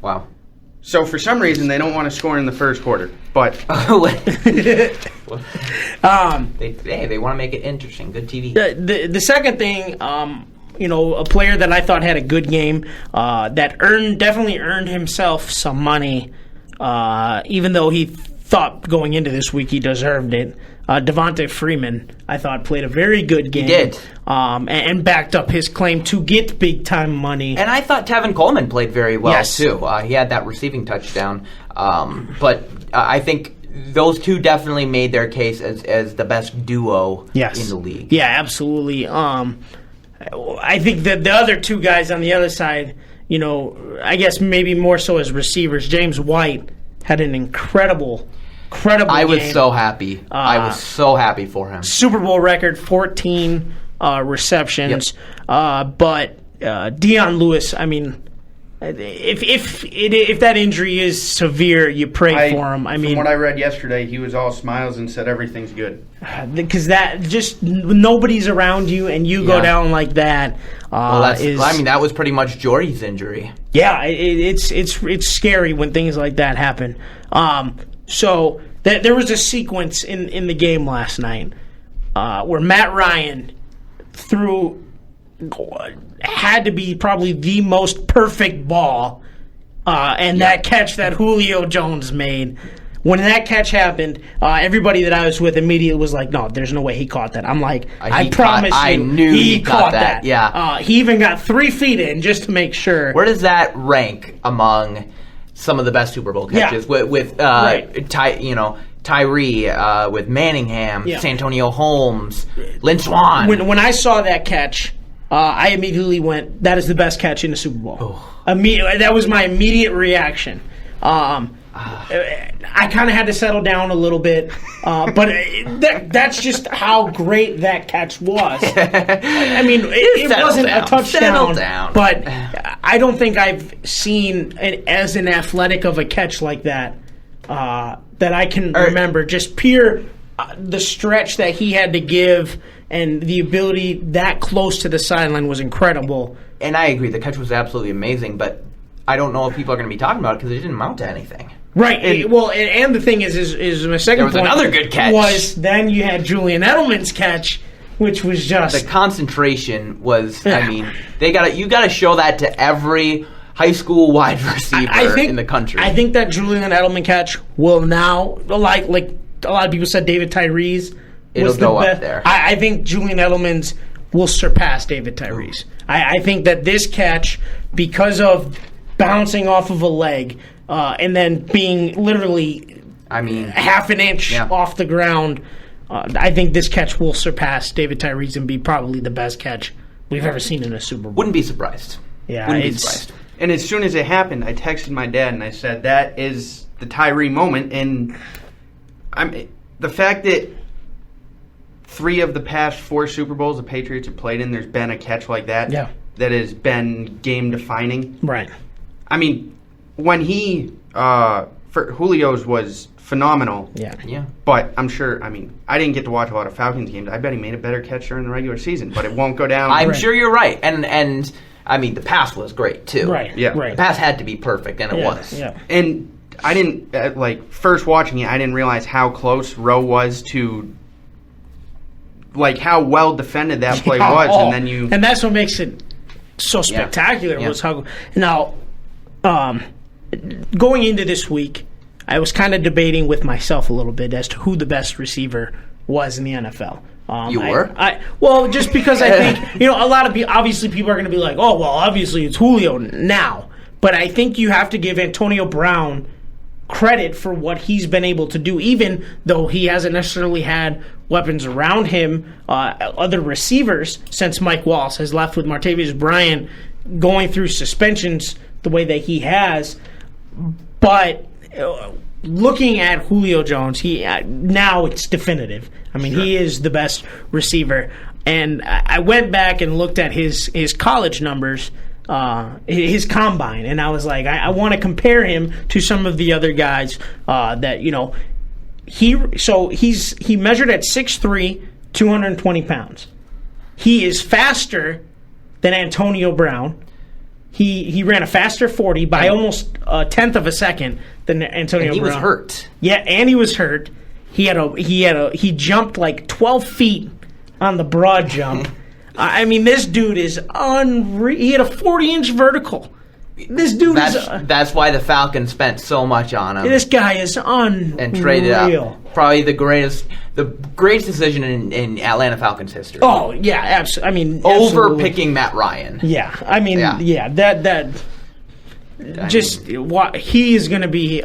wow. So for some reason they don't want to score in the first quarter, but they want to make it interesting. Good TV. The second thing, a player that I thought had a good game that definitely earned himself some money, even though he thought going into this week he deserved it. Devonta Freeman, I thought, played a very good game. He did. And backed up his claim to get big-time money. And I thought Tevin Coleman played very well, yes, too. He had that receiving touchdown. But I think those two definitely made their case as the best duo in the league. Yeah, absolutely. I think that the other two guys on the other side, I guess maybe more so as receivers, James White had an incredible I was game. so happy. I was so happy for him. Super Bowl record, 14 receptions. Yep. But Deion Lewis, I mean, if that injury is severe, you pray for him. From what I read yesterday, he was all smiles and said everything's good. Because that just nobody's around you and you go down like that. That was pretty much Jordy's injury. Yeah, it's scary when things like that happen. So there was a sequence in the game last night where Matt Ryan had to be probably the most perfect ball, and that catch that Julio Jones made. When that catch happened, everybody that I was with immediately was like, "No, there's no way he caught that." I'm like, "I promise you, I knew he caught that." Yeah, he even got 3 feet in just to make sure. Where does that rank among some of the best Super Bowl catches with Tyree, with Manningham, Santonio Holmes, Lynn Swann? When I saw that catch, I immediately went, "That is the best catch in the Super Bowl." That was my immediate reaction. I kind of had to settle down a little bit, but that's just how great that catch was. I mean, it wasn't a touchdown, but I don't think I've seen as an athletic of a catch like that that I can remember. Just pure the stretch that he had to give and the ability that close to the sideline was incredible. And I agree, the catch was absolutely amazing, but I don't know if people are going to be talking about it because it didn't amount to anything. Right. And the thing is my second point. There was another good catch. Was then you had Julian Edelman's catch, which was just the concentration was. I mean, you got to show that to every high school wide receiver in the country. I think that Julian Edelman catch will now, like a lot of people said, David Tyree's It'll go up there. I think Julian Edelman's will surpass David Tyree's. I think that this catch, because of bouncing off of a leg and then being literally half an inch off the ground, I think this catch will surpass David Tyree's and be probably the best catch we've ever seen in a Super Bowl. Wouldn't be surprised. Yeah, Wouldn't be surprised. And as soon as it happened, I texted my dad and I said, that is the Tyree moment. And the fact that 3 of the past 4 Super Bowls the Patriots have played in, there's been a catch like that that has been game-defining. Right. I mean, when for Julio's was phenomenal. Yeah. But I'm sure, I didn't get to watch a lot of Falcons games. I bet he made a better catch during the regular season, but it won't go down. I'm sure you're right. And the pass was great, too. Right. Yeah. Right. The pass had to be perfect, and it was. Yeah. And I didn't, first watching it, I didn't realize how close Rowe was to, how well defended that play was. And that's what makes it so spectacular. Was how now, going into this week, I was kind of debating with myself a little bit as to who the best receiver was in the NFL. You were? Well, just because I think, a lot of people, obviously people are going to be like, oh, well, obviously it's Julio now. But I think you have to give Antonio Brown credit for what he's been able to do, even though he hasn't necessarily had weapons around him, other receivers, since Mike Wallace has left with Martavis Bryant going through suspensions the way that he has. But looking at Julio Jones, now it's definitive. He is the best receiver. And I went back and looked at his college numbers, his combine, and I was like, I want to compare him to some of the other guys that he measured at 6'3", 220 pounds. He is faster than Antonio Brown. He ran a faster 40 by almost a tenth of a second than Antonio Brown. And he was hurt. Yeah, and he was hurt. He jumped like 12 feet on the broad jump. This dude is unreal. He had a 40-inch vertical. This dude that's why the Falcons spent so much on him. This guy is unreal. And traded up. Probably the greatest decision in Atlanta Falcons history. Oh, yeah, absolutely. Over picking Matt Ryan. Yeah, he is going to be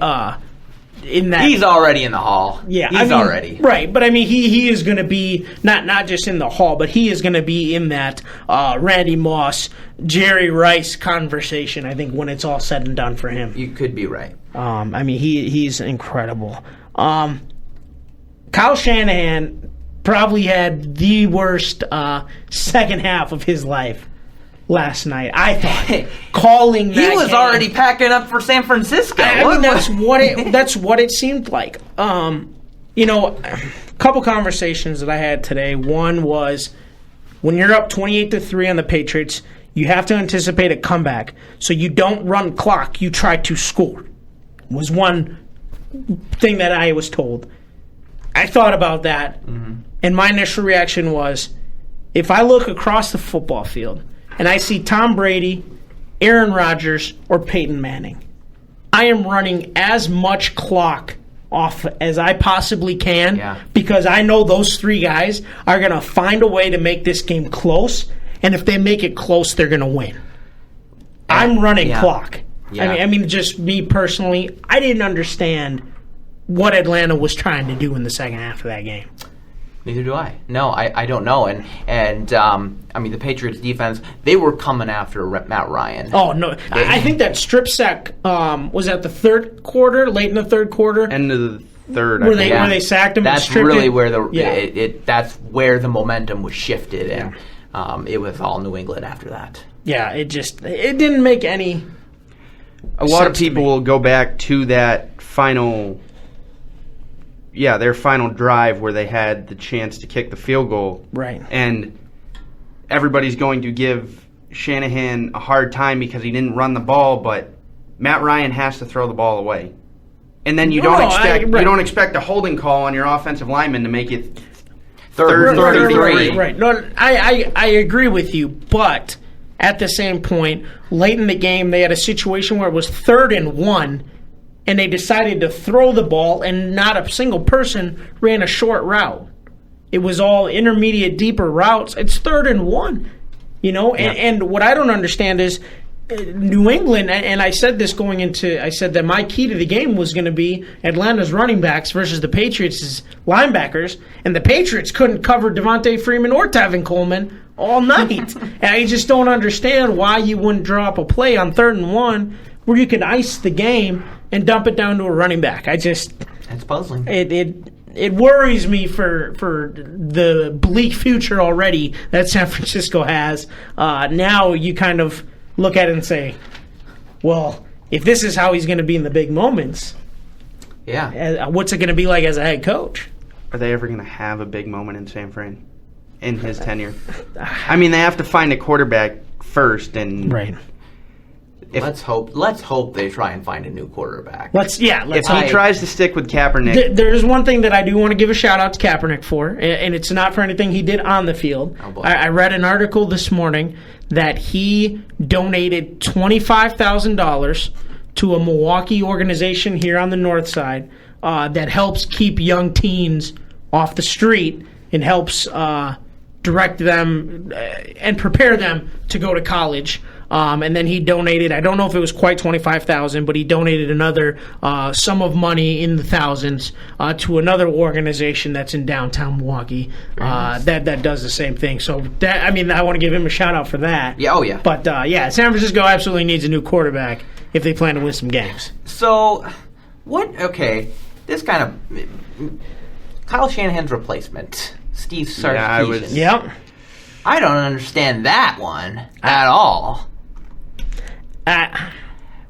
in that. He's already in the hall. Yeah, he's already right. But he is going to be not just in the hall, but he is going to be in that Randy Moss, Jerry Rice conversation. I think when it's all said and done for him, you could be right. He's incredible. Kyle Shanahan probably had the worst second half of his life last night. I thought calling that he was game, already packing up for San Francisco. That's what it seemed like. A couple conversations that I had today. One was when you're up 28-3 on the Patriots, you have to anticipate a comeback. So you don't run clock. You try to score. Was one thing that I was told. I thought about that, and my initial reaction was, if I look across the football field and I see Tom Brady, Aaron Rodgers, or Peyton Manning, I am running as much clock off as I possibly can because I know those 3 guys are going to find a way to make this game close, and if they make it close, they're going to win. I'm running clock. Yeah. Just me personally, I didn't understand what Atlanta was trying to do in the second half of that game. Neither do I. No, I don't know. And the Patriots defense, they were coming after Matt Ryan. Oh, no. I think that strip sack was at the third quarter, late in the third quarter. End of the third. Where they sacked him. That's really where that's where the momentum was shifted, and it was all New England after that. Yeah, it didn't make any. A lot of people will go back to that final. Yeah, their final drive where they had the chance to kick the field goal. Right. And everybody's going to give Shanahan a hard time because he didn't run the ball, but Matt Ryan has to throw the ball away. And then you don't expect a holding call on your offensive lineman to make it third and 33. Right. No, I agree with you, but at the same point, late in the game, they had a situation where it was 3rd and 1, and they decided to throw the ball, and not a single person ran a short route. It was all intermediate, deeper routes. It's 3rd and 1, and what I don't understand is New England, and I said this going into, I said that my key to the game was going to be Atlanta's running backs versus the Patriots' linebackers, and the Patriots couldn't cover Devontae Freeman or Tevin Coleman all night. And I just don't understand why you wouldn't draw up a play on 3rd and 1 where you could ice the game and dump it down to a running back. It's puzzling. It worries me for the bleak future already that San Francisco has. Now you kind of look at it and say, well, if this is how he's going to be in the big moments, what's it going to be like as a head coach? Are they ever going to have a big moment in San Fran in his tenure? I mean, they have to find a quarterback first, and right. Let's hope they try and find a new quarterback. If he tries to stick with Kaepernick, there's one thing that I do want to give a shout out to Kaepernick for, and it's not for anything he did on the field. I read an article this morning that he donated $25,000 to a Milwaukee organization here on the north side that helps keep young teens off the street and helps direct them and prepare them to go to college. And then he donated, I don't know if it was quite $25,000, but he donated another sum of money in the thousands to another organization that's in downtown Milwaukee that does the same thing. So I want to give him a shout out for that. Yeah, oh yeah. But San Francisco absolutely needs a new quarterback if they plan to win some games. So, this kind of Kyle Shanahan's replacement, Steve Sarkisian. Yep. I don't understand that one at all.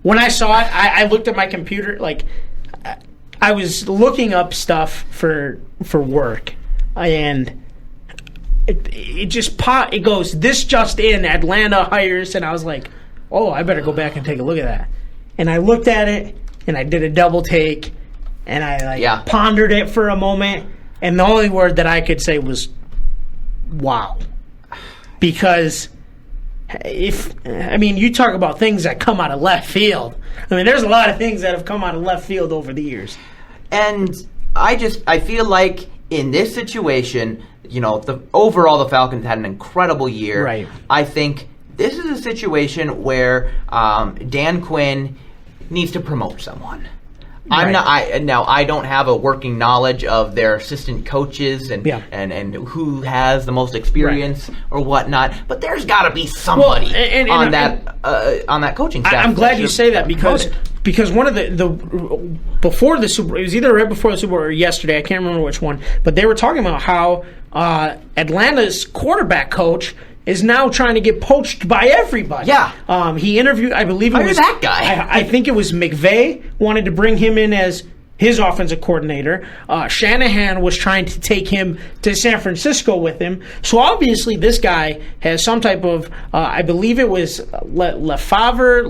When I saw it, I looked at my computer, I was looking up stuff for work, and it just popped. It goes, this just in, Atlanta hires, and I was like, oh, I better go back and take a look at that. And I looked at it, and I did a double take, and I pondered it for a moment, and the only word that I could say was, wow. Because you talk about things that come out of left field. There's a lot of things that have come out of left field over the years. And I feel like in this situation, overall the Falcons had an incredible year. Right. I think this is a situation where Dan Quinn needs to promote someone. Right. I don't have a working knowledge of their assistant coaches and who has the most experience or whatnot, but there's got to be somebody on that coaching staff. I'm glad you say that because one of the before the Super, it was either right before the Super Bowl or yesterday, I can't remember which one, but they were talking about how Atlanta's quarterback coach is now trying to get poached by everybody. Yeah. He interviewed, I believe it was that guy. I think it was McVay wanted to bring him in as his offensive coordinator. Shanahan was trying to take him to San Francisco with him. So obviously this guy has some type of, I believe it was LaFleur,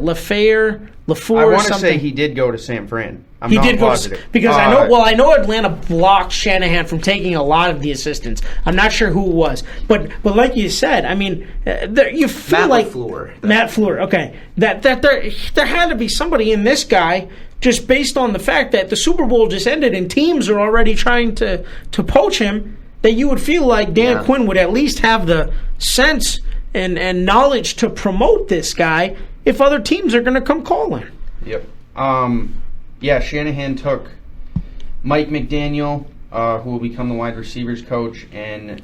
I want to say he did go to San Fran. I'm not positive. Because I know Atlanta blocked Shanahan from taking a lot of the assistants. I'm not sure who it was. But like you said, you feel Matt LaFleur. Matt LaFleur, okay. That there had to be somebody in this guy just based on the fact that the Super Bowl just ended and teams are already trying to poach him, that you would feel like Dan Quinn would at least have the sense and knowledge to promote this guy if other teams are going to come calling. Yep. Shanahan took Mike McDaniel, who will become the wide receivers coach and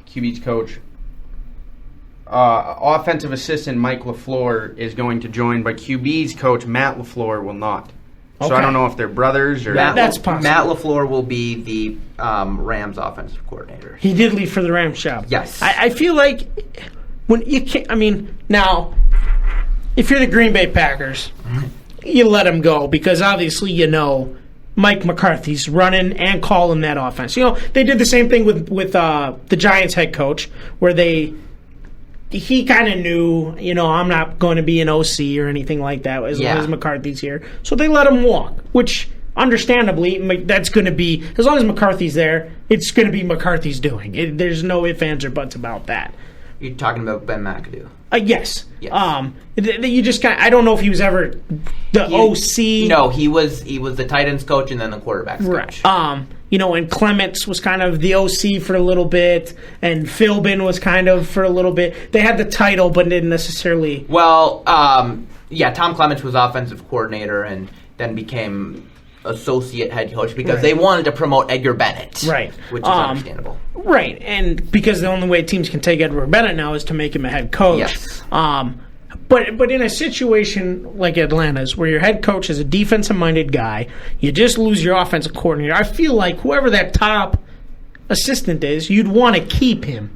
QB's coach. Offensive assistant Mike LaFleur is going to join, but QB's coach Matt LaFleur will not. So I don't know if they're brothers or... That's possible. Matt LaFleur will be the Rams offensive coordinator. He did leave for the Rams job. Yes. I feel like when you can't... now, if you're the Green Bay Packers, you let him go because obviously Mike McCarthy's running and calling that offense. They did the same thing with the Giants head coach where he kind of knew, I'm not going to be an OC or anything like that as long as McCarthy's here. So they let him walk, which understandably, that's going to be, as long as McCarthy's there, it's going to be McCarthy's doing. There's no ifs, ands, or buts about that. You're talking about Ben McAdoo. Yes. Yes. You just kind. I don't know if he was ever the OC. No, he was the tight ends coach and then the quarterbacks coach. And Clements was kind of the OC for a little bit, and Philbin was kind of for a little bit. They had the title, but didn't necessarily. Well, Tom Clements was offensive coordinator and then became associate head coach because they wanted to promote Edgar Bennett, right? Which is understandable, right? And because the only way teams can take Edgar Bennett now is to make him a head coach. Yes. But in a situation like Atlanta's, where your head coach is a defensive-minded guy, you just lose your offensive coordinator. I feel like whoever that top assistant is, you'd want to keep him.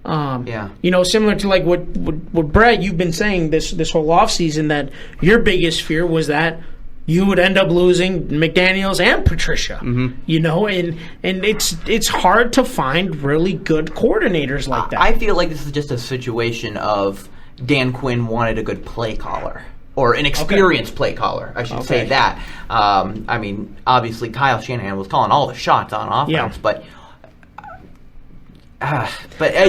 Similar to like what Brett, you've been saying this whole offseason, that your biggest fear was that you would end up losing McDaniels and Patricia. And it's hard to find really good coordinators like that. I feel like this is just a situation of Dan Quinn wanted a good play caller, or an experienced play caller, I should say that. Obviously Kyle Shanahan was calling all the shots on offense, but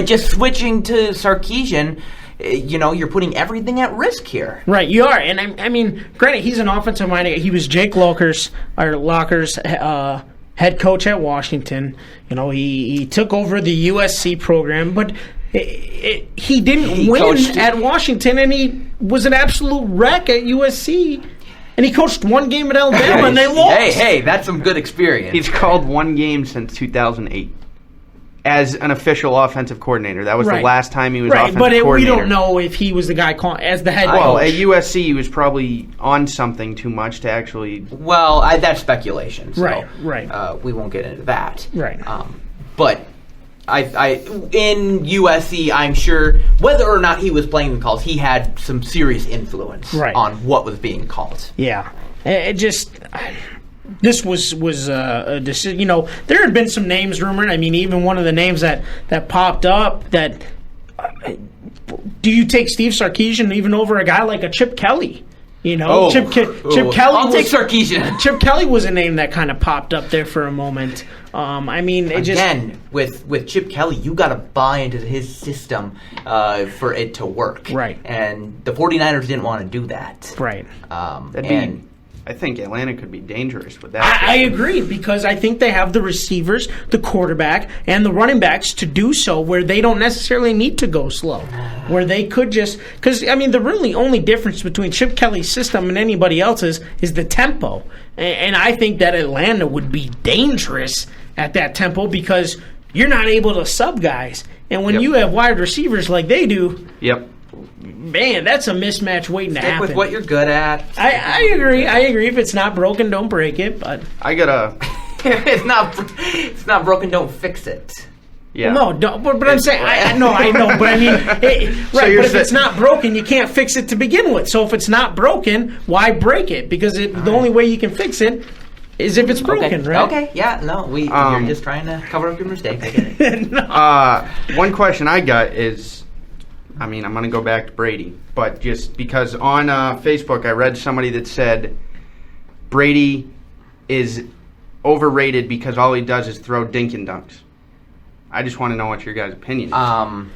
just switching to Sarkisian, you're putting everything at risk here. Right, you are. And I mean, granted, he's an offensive minded. He was Jake Locker's head coach at Washington. He took over the USC program, but he didn't win at Washington, and he was an absolute wreck at USC. And he coached one game at Alabama, and they lost. Hey, that's some good experience. He's called one game since 2008 as an official offensive coordinator. That was the last time he was offensive coordinator. But we don't know if he was the guy calling as the head coach. Well, at USC, he was probably on something too much to actually... Well, that's speculation. So, right. We won't get into that. Right. But I in USC, I'm sure whether or not he was playing the calls, he had some serious influence on what was being called. Yeah. It just... This was a decision. There had been some names rumored. I mean, even one of the names that popped up that... do you take Steve Sarkisian even over a guy like a Chip Kelly? Chip Kelly. I'll take Sarkisian. Chip Kelly was a name that kind of popped up there for a moment. With Chip Kelly, you got to buy into his system for it to work. Right. And the 49ers didn't want to do that. Right. I think Atlanta could be dangerous with that. I agree, because I think they have the receivers, the quarterback, and the running backs to do so, where they don't necessarily need to go slow. Where they could just... Because, the really only difference between Chip Kelly's system and anybody else's is the tempo. And I think that Atlanta would be dangerous at that tempo because you're not able to sub guys. And when you have wide receivers like they do... Yep. Man, that's a mismatch waiting to happen. Stick with what you're good at. I agree. If it's not broken, don't break it. But I gotta. It's not broken. Don't fix it. Yeah. Well, no, don't. But I'm saying I know. But I mean, right. But if it's not broken, you can't fix it to begin with. So if it's not broken, why break it? Because the only way you can fix it is if it's broken, right? Okay. Yeah. No. You're just trying to cover up your mistake. I get it. One question I got is. I'm going to go back to Brady, but just because on Facebook I read somebody that said Brady is overrated because all he does is throw dink and dunks. I just want to know what your guys' opinion is.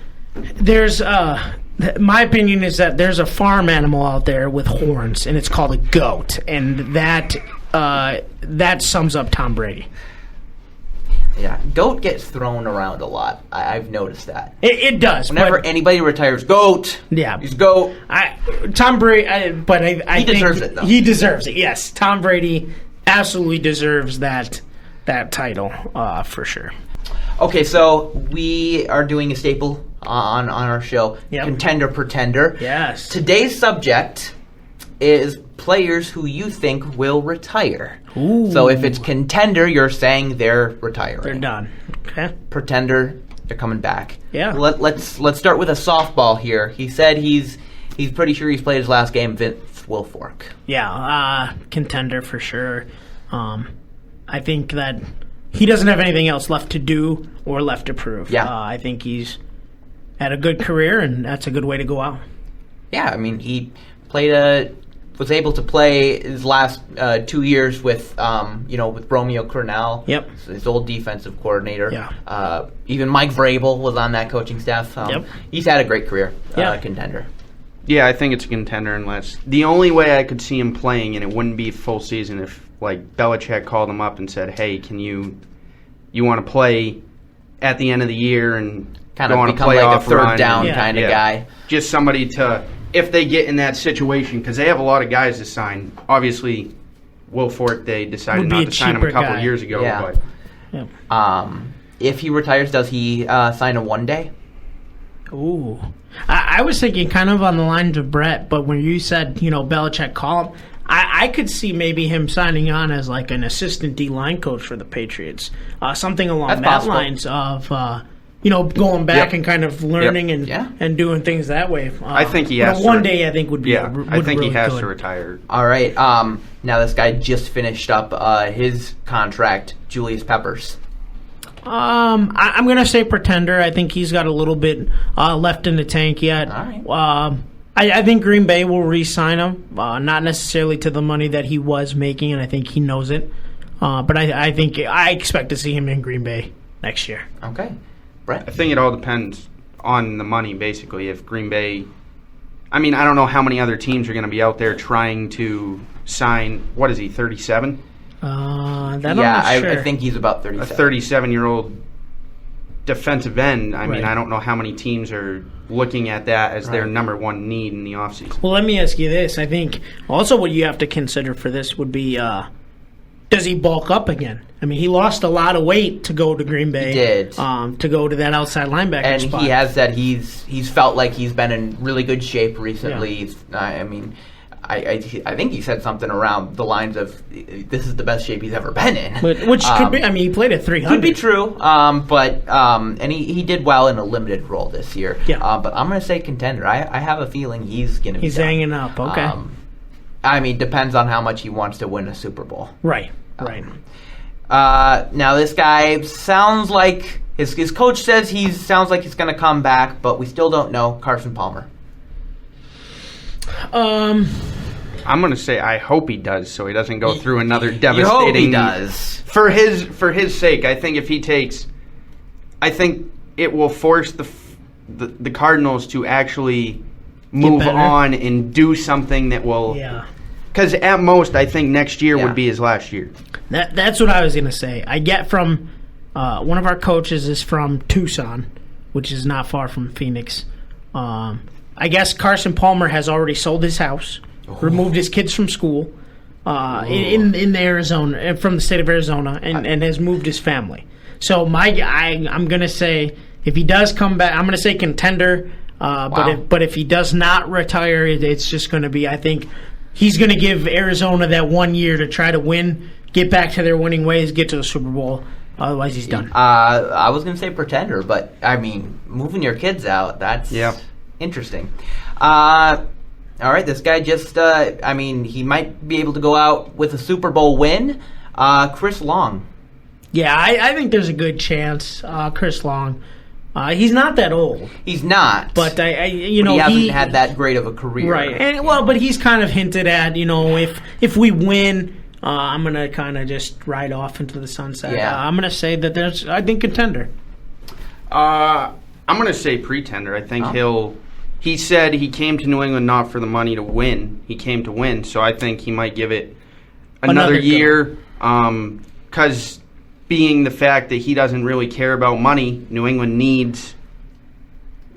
There's my opinion is that there's a farm animal out there with horns, and it's called a goat, and that sums up Tom Brady. Yeah, goat gets thrown around a lot. I've noticed that. It does. Whenever anybody retires, goat. Yeah, he's goat. Tom Brady, I he think deserves it, though. He deserves it. Yes, Tom Brady absolutely deserves that title for sure. Okay, so we are doing a staple on our show, Contender Pretender. Yes. Today's subject is players who you think will retire. Ooh. So if it's contender, you're saying they're retiring. They're done. Okay. Pretender, they're coming back. Yeah. Let's start with a softball here. He said he's pretty sure he's played his last game. Vince Wilfork. Yeah, contender for sure. I think that he doesn't have anything else left to do or left to prove. Yeah. I think he's had a good career, and that's a good way to go out. Yeah, he played a was able to play his last 2 years with with Romeo Cornell, his old defensive coordinator. Yeah. Even Mike Vrabel was on that coaching staff. He's had a great career, contender. Yeah, I think it's a contender unless the only way I could see him playing, and it wouldn't be full season, if like Belichick called him up and said, "Hey, can you want to play at the end of the year and kind go of on become a like a third run down kind of guy." Just somebody to, if they get in that situation, because they have a lot of guys to sign. Obviously, Will Fork, they decided not to sign him a couple years ago. Yeah. But. If he retires, does he sign a 1-day? Ooh. I was thinking kind of on the lines of Brett, but when you said, Belichick call him, I could see maybe him signing on as like an assistant D-line coach for the Patriots. Something along lines of, going back and kind of learning and doing things that way. I think he has to. 1 day, I think, would be I think really he has good. to retire. All right. Now this guy just finished up his contract, Julius Peppers. I'm going to say pretender. I think he's got a little bit left in the tank yet. All right. I think Green Bay will re-sign him, not necessarily to the money that he was making, and I think he knows it. But I expect to see him in Green Bay next year. Okay. Brett? I think it all depends on the money, basically. If Green Bay... I mean, I don't know how many other teams are going to be out there trying to sign... What is he, 37? I'm not sure. I think he's about 37. A 37-year-old defensive end. I mean, I don't know how many teams are looking at that as their number one need in the offseason. Well, let me ask you this. I think also what you have to consider for this would be, does he bulk up again? I mean, he lost a lot of weight to go to Green Bay. He did. To go to that outside linebacker spot. And he has said he's felt like he's been in really good shape recently. Yeah. I think he said something around the lines of, this is the best shape he's ever been in. Which could be, he played at 300. Could be true, and he did well in a limited role this year. Yeah. But I'm going to say contender. I have a feeling he's going to be He's hanging up, okay. Depends on how much he wants to win a Super Bowl. Right. Now this guy sounds like, his coach says sounds like he's going to come back, but we still don't know. Carson Palmer. I'm going to say I hope he does, so he doesn't go through another devastating... You hope he does. For his sake, I think if he takes... I think it will force the Cardinals to actually move on and do something that will... Yeah. Because at most, I think next year would be his last year. That's what I was going to say. I get from... one of our coaches is from Tucson, which is not far from Phoenix. I guess Carson Palmer has already sold his house, removed his kids from school in Arizona, from the state of Arizona, and has moved his family. So I'm going to say, if he does come back, I'm going to say contender. But if he does not retire, it's just going to be, I think, he's going to give Arizona that 1 year to try to win, get back to their winning ways, get to the Super Bowl. Otherwise, he's done. I was going to say pretender, but, moving your kids out, that's... Yeah. Interesting. All right, this guy just, he might be able to go out with a Super Bowl win. Chris Long. Yeah, I think there's a good chance. Chris Long. He's not that old. He's not. But, he hasn't had that great of a career. Right. But he's kind of hinted at, if we win, I'm going to kind of just ride off into the sunset. Yeah. I'm going to say that there's, I think, contender. I'm going to say pretender. I think he said he came to New England not for the money to win. He came to win. So I think he might give it another year. Because being the fact that he doesn't really care about money, New England needs...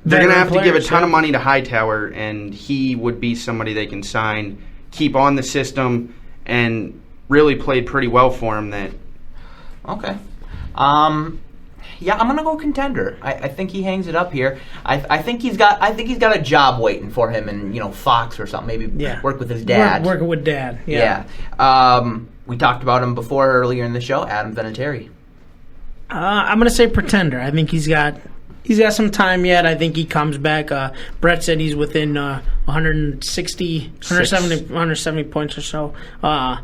They're going to have to give a ton of money to Hightower, and he would be somebody they can sign, keep on the system, and really played pretty well for him. Okay. Yeah, I'm gonna go contender. I think he hangs it up here. I think he's got a job waiting for him in Fox or something. Maybe work with his dad. Working with dad. Yeah. We talked about him before earlier in the show. Adam Vinatieri. I'm gonna say pretender. I think he's got some time yet. I think he comes back. Brett said he's within 170 points or so. I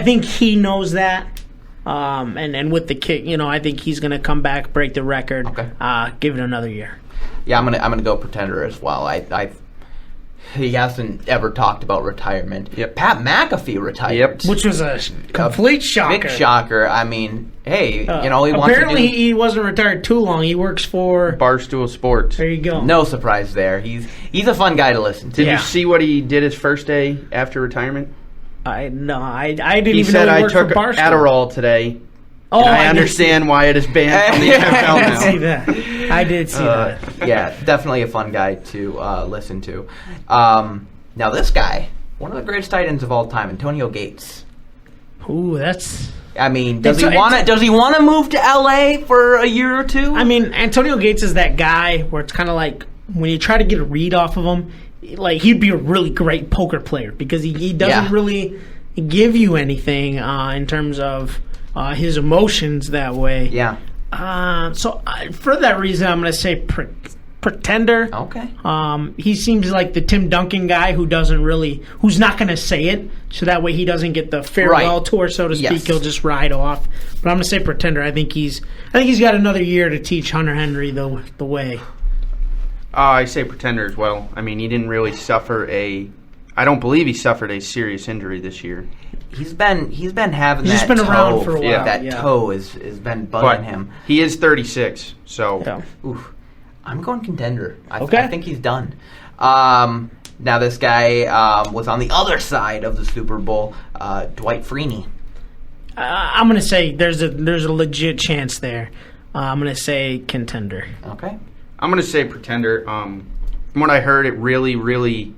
think he knows that. And with the kick, I think he's going to come back, break the record, give it another year. Yeah, I'm gonna go pretender as well. He hasn't ever talked about retirement. Yep. Pat McAfee retired. Yep. Which was a complete shocker. Big shocker. I mean, hey, he wants to apparently he wasn't retired too long. He works for Barstool Sports. There you go. No surprise there. He's a fun guy to listen to. Did you see what he did his first day after retirement? I didn't He even said, know he I worked took for Barstool. Adderall today. Oh, and I understand why it is banned from the NFL I now. did see that. I did see that. Yeah, definitely a fun guy to listen to. Now this guy, one of the greatest tight ends of all time, Antonio Gates. Ooh, that's... I mean, does he want to move to LA for a year or two? I mean, Antonio Gates is that guy where it's kind of like when you try to get a read off of him, like he'd be a really great poker player because he doesn't really give you anything in terms of his emotions that way. Yeah. So for that reason, I'm going to say pretender. Okay. He seems like the Tim Duncan guy who's not going to say it, so that way he doesn't get the farewell tour, so to speak. Yes. He'll just ride off. But I'm going to say pretender. I think he's got another year to teach Hunter Henry the way. I say pretender as well. I mean, he didn't really suffer I don't believe he suffered a serious injury this year. He's been having He's that been toe. around for a while. Yeah. That toe has been bugging him. He is 36, so... Yeah. Oof. I'm going contender. I Okay. think he's done. Now this guy was on the other side of the Super Bowl, Dwight Freeney. I'm going to say there's a legit chance there. I'm going to say contender. Okay. I'm going to say pretender. From what I heard, it really, really...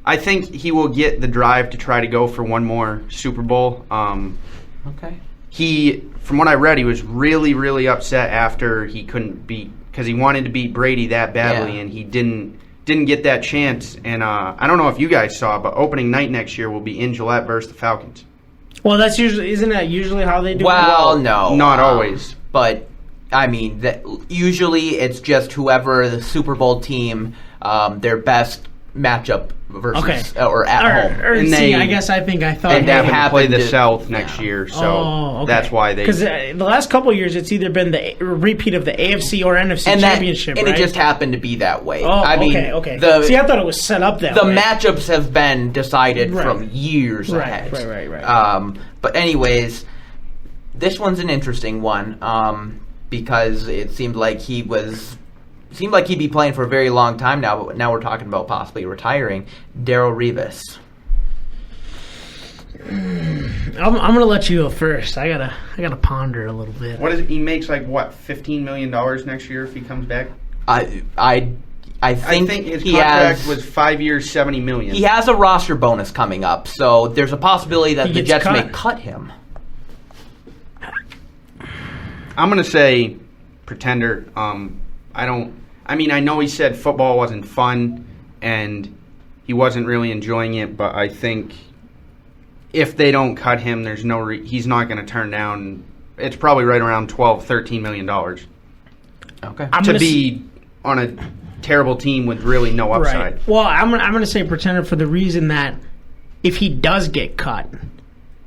I think he will get the drive to try to go for one more Super Bowl. Okay. From what I read, he was really, really upset after he couldn't beat... because he wanted to beat Brady that badly, and he didn't get that chance. And I don't know if you guys saw, but opening night next year will be in Gillette versus the Falcons. Well, isn't that usually how they do it? Well, no. Not always. But, I mean, usually it's just whoever the Super Bowl team, their best matchup versus or at home. I guess I thought they happen to play the to- South next year, so that's why they... Because the last couple of years, it's either been the repeat of the AFC or NFC championship, and right? it just happened to be that way. Oh, I mean, okay. See, I thought it was set up that way. the matchups have been decided from years ahead. Right. But anyways, this one's an interesting one because it seemed like he'd be playing for a very long time now, but now we're talking about possibly retiring. Darrelle Revis. I'm gonna let you go first. I gotta ponder a little bit. What is it? He makes $15 million next year if he comes back? I think his he contract has, was 5 years, $70 million. He has a roster bonus coming up, so there's a possibility that the Jets may cut him. I'm gonna say pretender. I know he said football wasn't fun and he wasn't really enjoying it, but I think if they don't cut him, there's he's not going to turn down. It's probably right around $12-13 million. Okay. To be on a terrible team with really no upside. Right. Well, I'm gonna say pretender for the reason that if he does get cut,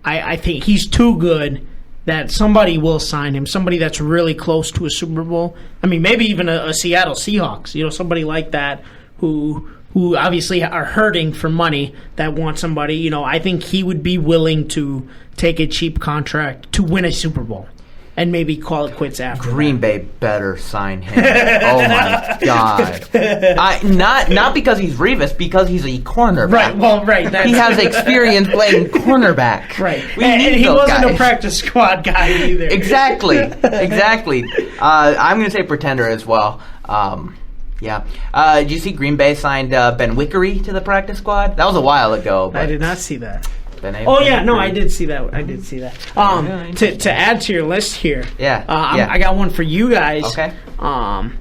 I think he's too good that somebody will sign him, somebody that's really close to a Super Bowl. I mean, maybe even a Seattle Seahawks, somebody like that who obviously are hurting for money that want somebody. I think he would be willing to take a cheap contract to win a Super Bowl and maybe call it quits after. Green Bay better sign him. Oh my God! Not because he's Revis, because he's a cornerback. Right. Well, right. He has experience playing cornerback. Right. And he wasn't a practice squad guy either. Exactly. I'm going to say pretender as well. Yeah. Did you see Green Bay signed Ben Wickery to the practice squad? That was a while ago. But I did not see that. No, I did see that. To add to your list here, I got one for you guys. Okay. On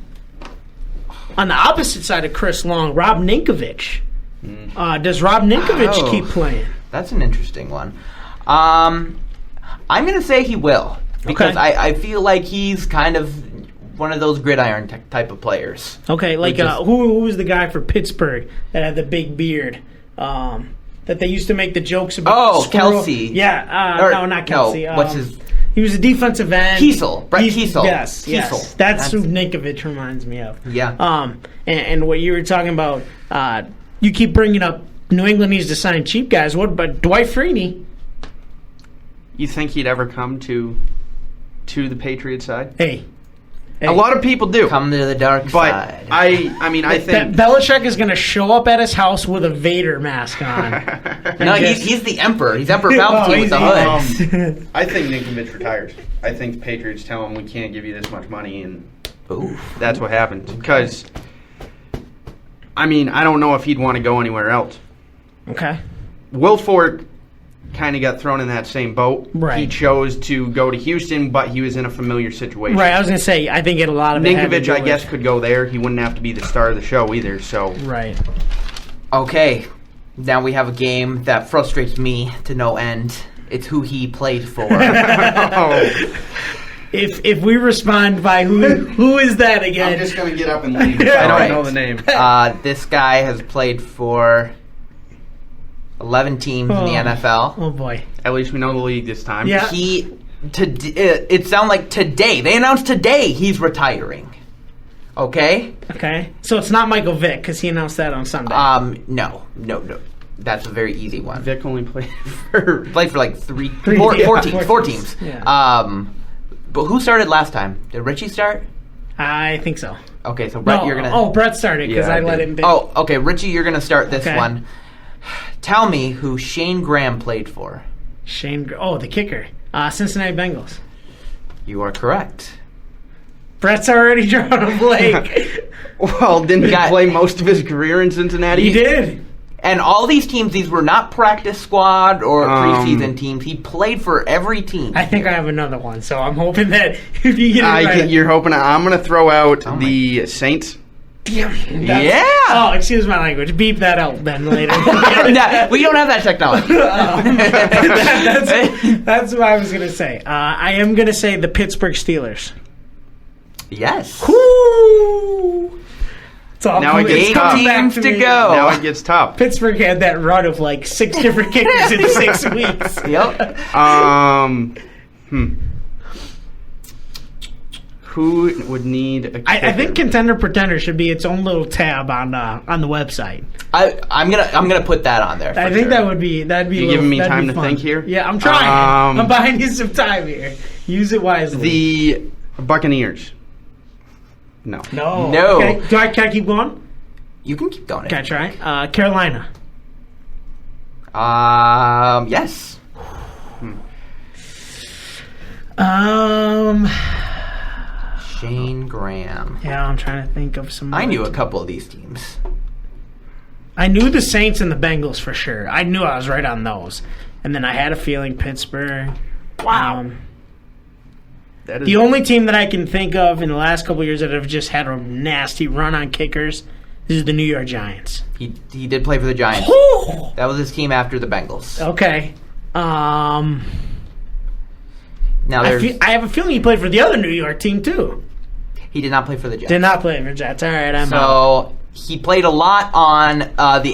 the opposite side of Chris Long, Rob Ninkovich. Does Rob Ninkovich keep playing? That's an interesting one. I'm going to say he will because I feel like he's kind of one of those gridiron type of players. Okay, like who was the guy for Pittsburgh that had the big beard? That they used to make the jokes about. Oh, Kelsey. Yeah. No, not Kelsey. No, what's his? He was a defensive end. Brett Kiesel. Yes. That's who Ninkovich reminds me of. Yeah. And what you were talking about, you keep bringing up New England needs to sign cheap guys. What about Dwight Freeney? You think he'd ever come to the Patriots side? Hey. A lot of people do. Come to the dark But side. I think Belichick is going to show up at his house with a Vader mask on. No, he's the Emperor. He's Emperor Palpatine with the hood. I think Ninkovich retires. I think the Patriots tell him we can't give you this much money, and that's what happens. Because, I don't know if he'd want to go anywhere else. Okay. Wilfork kind of got thrown in that same boat. Right. He chose to go to Houston, but he was in a familiar situation. Right, I was going to say, I think a lot of it had to Ninkovich, do I guess, with- could go there. He wouldn't have to be the star of the show either, so... Right. Okay, now we have a game that frustrates me to no end. It's who he played for. If we respond by who is that again? I'm just going to get up and leave if I don't know the name. This guy has played for 11 teams in the NFL. Oh boy. At least we know the league this time. Yeah. It sounds like today. They announced today he's retiring. Okay? Okay. So it's not Michael Vick because he announced that on Sunday. No. That's a very easy one. Vic only played for like four teams. Yeah. But who started last time? Did Richie start? I think so. Okay, so Brett, you're gonna. Oh, Brett started because Yeah, I I let did. him. Oh, okay, Richie, you're gonna start this Okay. one. Tell me who Shane Graham played for. The kicker. Cincinnati Bengals. You are correct. Brett's already drawn a blank. Well, didn't he Got- play most of his career in Cincinnati? He did. And all these teams, these were not practice squad or preseason Um, teams. He played for every team. I think I have another one, so I'm hoping that if you get it right. You're hoping I'm going to throw out the Saints. Damn, Yeah. Oh, excuse my language. Beep that out then later. Nah, we don't have that technology. That's what I was going to say. I am going to say the Pittsburgh Steelers. Yes. Woo! It's all Now it coming- gets it's coming tough. back Teams to me. go. Now it gets tough. Pittsburgh had that run of like 6 different kickers in 6 weeks. Yep. Who would need a kicker? I think Contender Pretender should be its own little tab on the website. I'm gonna put that on there. I think that'd be You giving me time to think here? Yeah, I'm trying. I'm buying you some time here. Use it wisely. The Buccaneers. No. No. Okay. Can I keep going? You can keep going. Can I try? Carolina. Yes. Shane Graham. Yeah, I'm trying to think of some. I knew a other- couple of these teams. I knew the Saints and the Bengals for sure. I knew I was right on those, and then I had a feeling Pittsburgh. Wow. That is The only team that I can think of in the last couple of years that have just had a nasty run on kickers is the New York Giants. He did play for the Giants. Whew! That was his team after the Bengals. Okay. Now I there's have a feeling he played for the other New York team too. he did not play for the Giants. Did not play for Jets. All right, I'm out. So he played a lot on the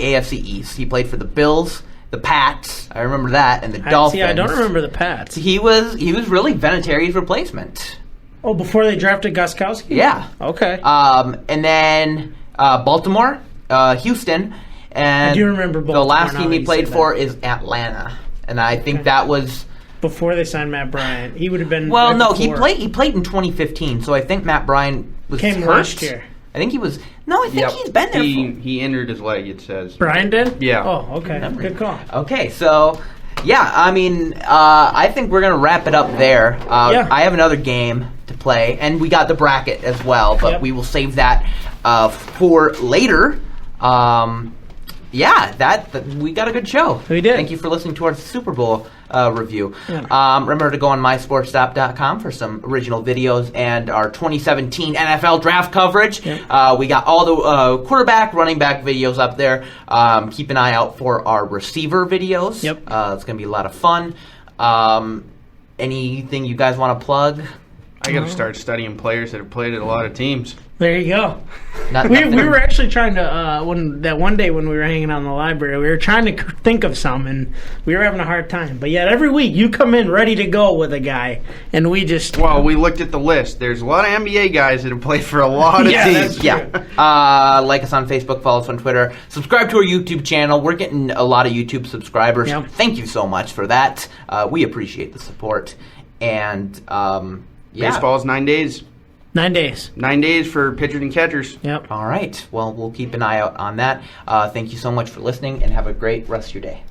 AFC East. He played for the Bills, the Pats. I remember that, and the Dolphins. See, I don't remember the Pats. He was really Vinatieri's replacement. Oh, before they drafted Gostkowski? Yeah. Okay. And then Baltimore, Houston, and I do remember the Baltimore last now team that he you played say for is Atlanta, and I think that was. Before they signed Matt Bryant, he would have been. Well, right no, before. he played in 2015, so I think Matt Bryant was Came hurt. last year. I think he was. No, I think he's been there. He injured his leg, it says. Bryant did? Yeah. Oh, okay. Good call. Okay, so yeah, I mean, I think we're gonna wrap it up there. Yeah. I have another game to play, and we got the bracket as well, but Yep. we will save that for later. That we got a good show. We did. Thank you for listening to our Super Bowl review. Remember to go on mysportstop.com for some original videos and our 2017 NFL draft coverage. We got all the quarterback, running back videos up there. Keep an eye out for our receiver videos. Yep. It's going to be a lot of fun. Anything you guys want to plug? I got to start studying players that have played at a lot of teams. There you go. Nothing. We were actually trying to one day when we were hanging out in the library, we were trying to think of some, and we were having a hard time. But yet every week you come in ready to go with a guy, and we just we looked at the list. There's a lot of NBA guys that have played for a lot of teams. Yeah. Like us on Facebook, follow us on Twitter, subscribe to our YouTube channel. We're getting a lot of YouTube subscribers. Yep. Thank you so much for that. We appreciate the support. And Baseball's 9 days. 9 days. 9 days for pitchers and catchers. Yep. All right. Well, we'll keep an eye out on that. Thank you so much for listening, and have a great rest of your day.